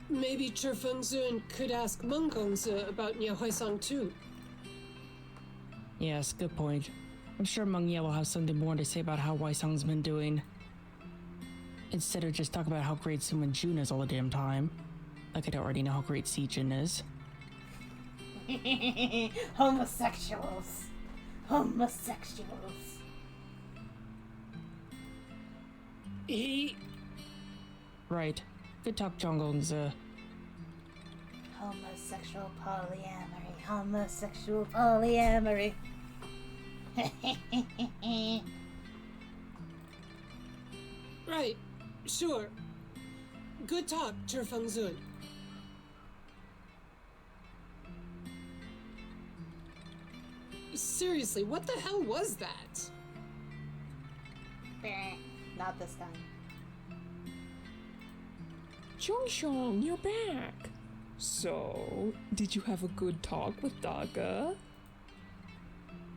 Maybe Chifengzun could ask Meng Gongzi about Nia Huaisong too.
Yes, good point. I'm sure Mengyan will have something more to say about how Wai Song's been doing. Instead of just talking about how great Sun and Jun is all the damn time. Like I already know how great Sijin is.
Homosexuals. Homosexuals.
He...
Right. Good talk, Zhonggongzi.
Homosexual polyamory. Homosexual polyamory.
Right. Sure. Good talk, Chifengzun. Seriously, what the hell was that?
Not this time.
Zhongxiong, you're back. So, did you have a good talk with Daga?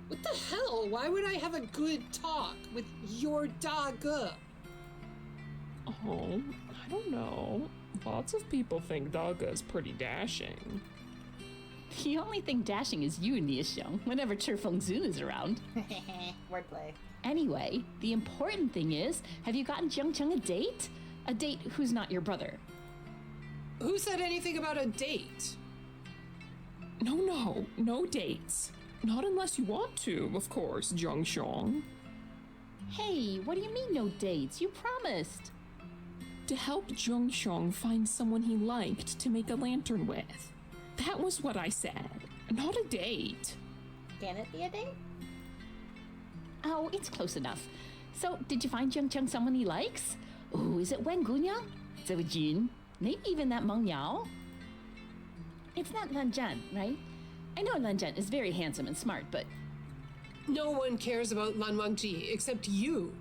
What the hell? Why would I have a good talk with your Daga?
Oh, I don't know. Lots of people think Daga is pretty dashing.
The only thing dashing is you, Niaxiong, whenever Chifengzun is around.
Wordplay.
Anyway, the important thing is, have you gotten Jiangcheng a date? A date who's not your brother.
Who said anything about a date?
No dates. Not unless you want to, of course, Zhongxiong.
Hey, what do you mean no dates? You promised.
To help Zhongxiong find someone he liked to make a lantern with. That was what I said. Not a date.
Can it be a date?
Oh, it's close enough. So, did you find Jiangcheng someone he likes? Oh, is it Wen Gunyang? Zewjin? Maybe even that Meng Yao? It's not Lan Zhan, right? I know Lan Zhan is very handsome and smart, but
No one cares about Lan Wangji except you.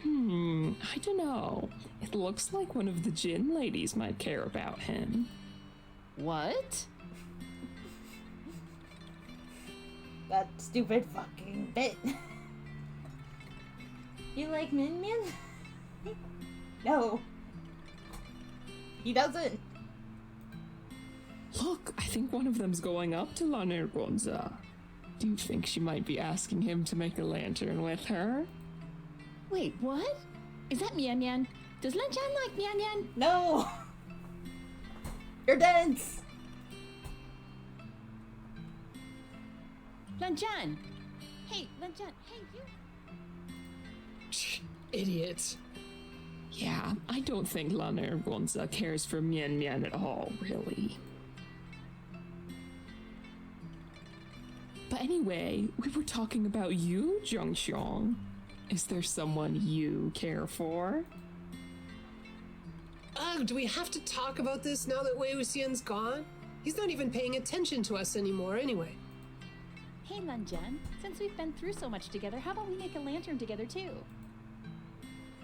I don't know. It looks like one of the Jin ladies might care about him.
what?
That stupid fucking bit. You like Min Min? No. He doesn't.
Look, I think one of them's going up to La Nergonza. Do you think she might be asking him to make a lantern with her?
Wait, what? Is that Mian Mian? Does Lan Zhan like Mian Mian?
No. You're dense.
Lan Zhan! Hey, Lan Zhan, hey, you!
Idiot.
Yeah, I don't think La Nergonza cares for Mian Mian at all, really. But anyway, we were talking about you, Zhongxiong. Is there someone you care for?
Ugh, do we have to talk about this now that Wei Wuxian's gone? He's not even paying attention to us anymore anyway.
Hey, Lan Zhan, since we've been through so much together, how about we make a lantern together too?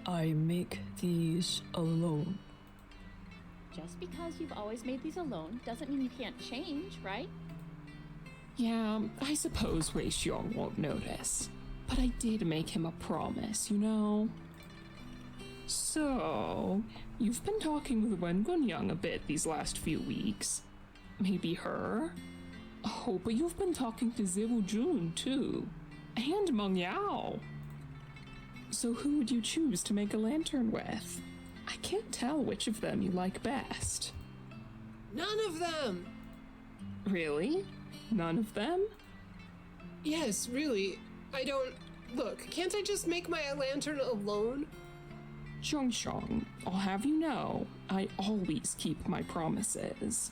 I make these alone.
Just because you've always made these alone doesn't mean you can't change, right?
Yeah, I suppose Wei Xiong won't notice. But I did make him a promise, you know? So, you've been talking with Wen Gunyang a bit these last few weeks. Maybe her? Oh, but you've been talking to Ziwu Jun, too. And Meng Yao. So who would you choose to make a lantern with? I can't tell which of them you like best.
None of them!
Really? None of them?
Yes, really. I don't. Look, can't I just make my lantern alone?
Zhongxiong, I'll have you know, I always keep my promises.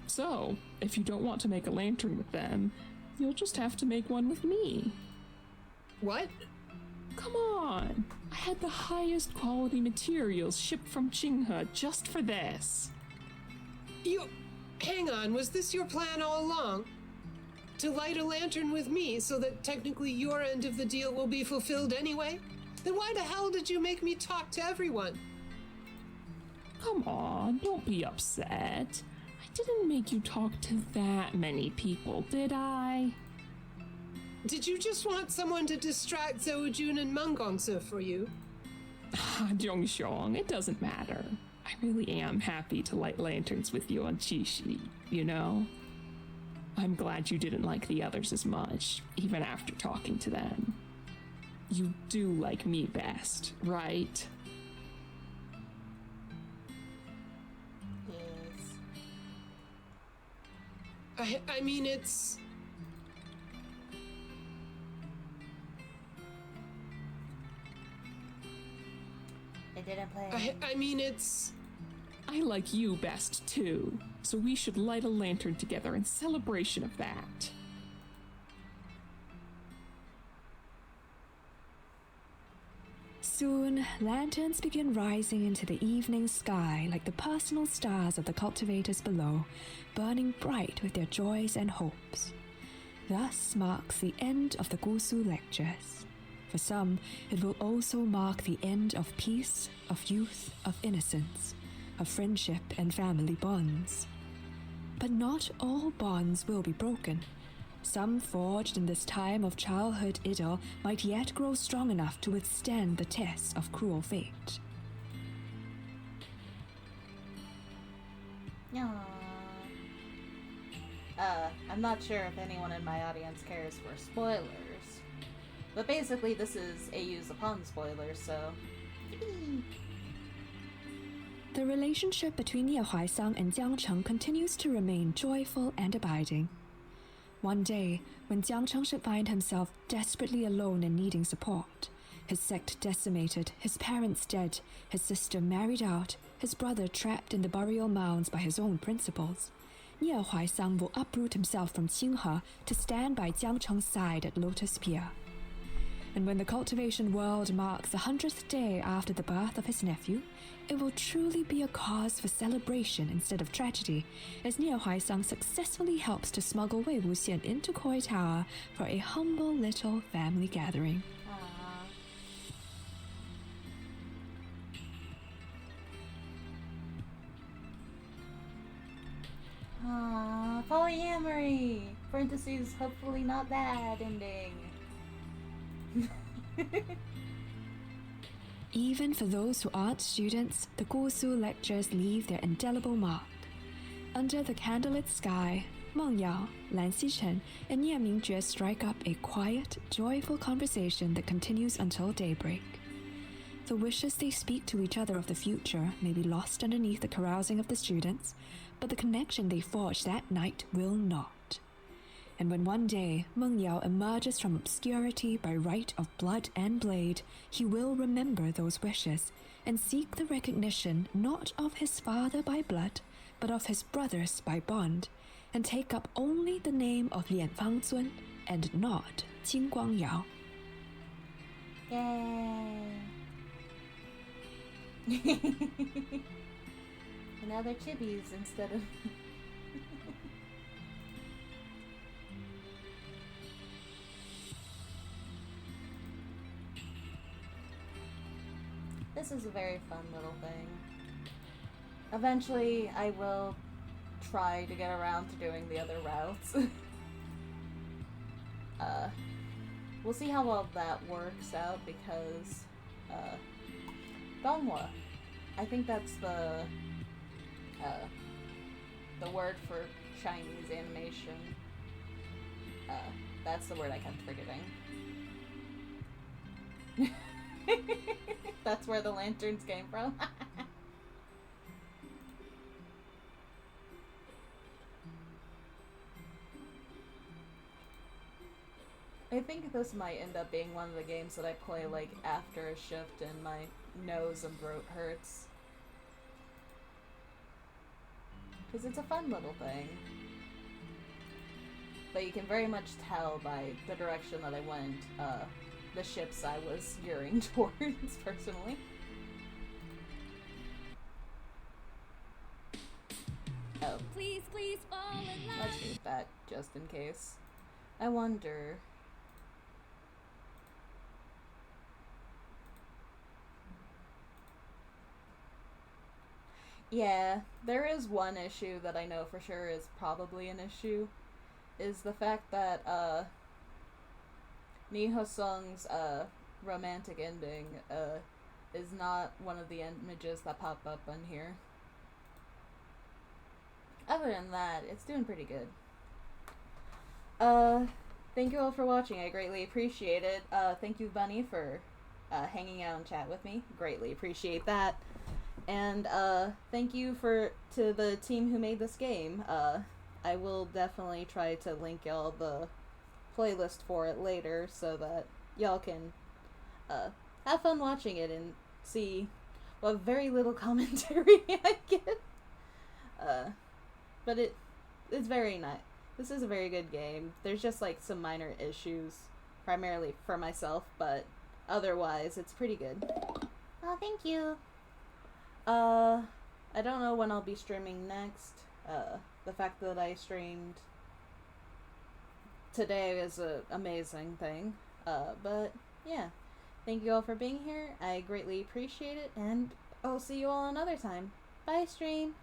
So, if you don't want to make a lantern with them, you'll just have to make one with me.
What?
Come on! I had the highest quality materials shipped from Qinghe just for this.
You. Hang on, was this your plan all along? To light a lantern with me so that technically your end of the deal will be fulfilled anyway? Then why the hell did you make me talk to everyone?
Come on, don't be upset. I didn't make you talk to that many people, did I?
Did you just want someone to distract Zhou Jun and Meng Gongse for you?
Zhongxiong, it doesn't matter. I really am happy to light lanterns with you on Qixi, you know? I'm glad you didn't like the others as much, even after talking to them. You do like me best, right?
Yes.
I mean, it's.
It didn't play.
I mean, it's.
I like you best too, so we should light a lantern together in celebration of that.
Soon, lanterns begin rising into the evening sky like the personal stars of the cultivators below, burning bright with their joys and hopes. Thus marks the end of the Gusu lectures. For some, it will also mark the end of peace, of youth, of innocence, of friendship and family bonds. But not all bonds will be broken. Some forged in this time of childhood idyll might yet grow strong enough to withstand the test of cruel fate.
Aww. I'm not sure if anyone in my audience cares for spoilers. But basically, this is AU's upon spoilers, so.
The relationship between Ye Huaisang and Jiang Cheng continues to remain joyful and abiding. One day, when Jiang Cheng should find himself desperately alone and needing support, his sect decimated, his parents dead, his sister married out, his brother trapped in the burial mounds by his own principles, Ye Huaisang will uproot himself from Qinghe to stand by Jiang Cheng's side at Lotus Pier. And when the cultivation world marks the 100th day after the birth of his nephew, it will truly be a cause for celebration instead of tragedy, as Nie Huaisang successfully helps to smuggle Wei Wuxian into Koi Tower for a humble little family gathering.
Aww, polyamory! Parentheses, hopefully not bad ending.
Even for those who aren't students, the Gusu lectures leave their indelible mark. Under the candlelit sky, Meng Yao, Lan Xichen, and Nie Mingjue strike up a quiet, joyful conversation that continues until daybreak. The wishes they speak to each other of the future may be lost underneath the carousing of the students, but the connection they forge that night will not. And when one day Meng Yao emerges from obscurity by right of blood and blade, he will remember those wishes and seek the recognition not of his father by blood, but of his brothers by bond, and take up only the name of Lian Fangzun and not Qing Guang Yao.
Yay! And now they're chibis instead of... This is a very fun little thing. Eventually, I will try to get around to doing the other routes. We'll see how well that works out because, Dongwa. I think that's the word for Chinese animation. That's the word I kept forgetting. That's where the lanterns came from. I think this might end up being one of the games that I play like after a shift and my nose and throat hurts. Because it's a fun little thing. But you can very much tell by the direction that I went, the ships I was gearing towards, personally. Oh.
Please, please fall in love.
Let's read that, just in case. I wonder... Yeah, there is one issue that I know for sure is probably an issue, is the fact that, Ni Ho-sung's, romantic ending, is not one of the images that pop up on here. Other than that, it's doing pretty good. Thank you all for watching, I greatly appreciate it. Thank you, Bunny, for, hanging out and chat with me. Greatly appreciate that. And, thank you to the team who made this game. I will definitely try to link y'all the playlist for it later so that y'all can, have fun watching it and see what very little commentary I get. But it's very nice. This is a very good game. There's just, like, some minor issues, primarily for myself, but otherwise, it's pretty good. Oh, thank you. I don't know when I'll be streaming next. The fact that I streamed today is an amazing thing. But, yeah. Thank you all for being here. I greatly appreciate it, and I'll see you all another time. Bye, stream!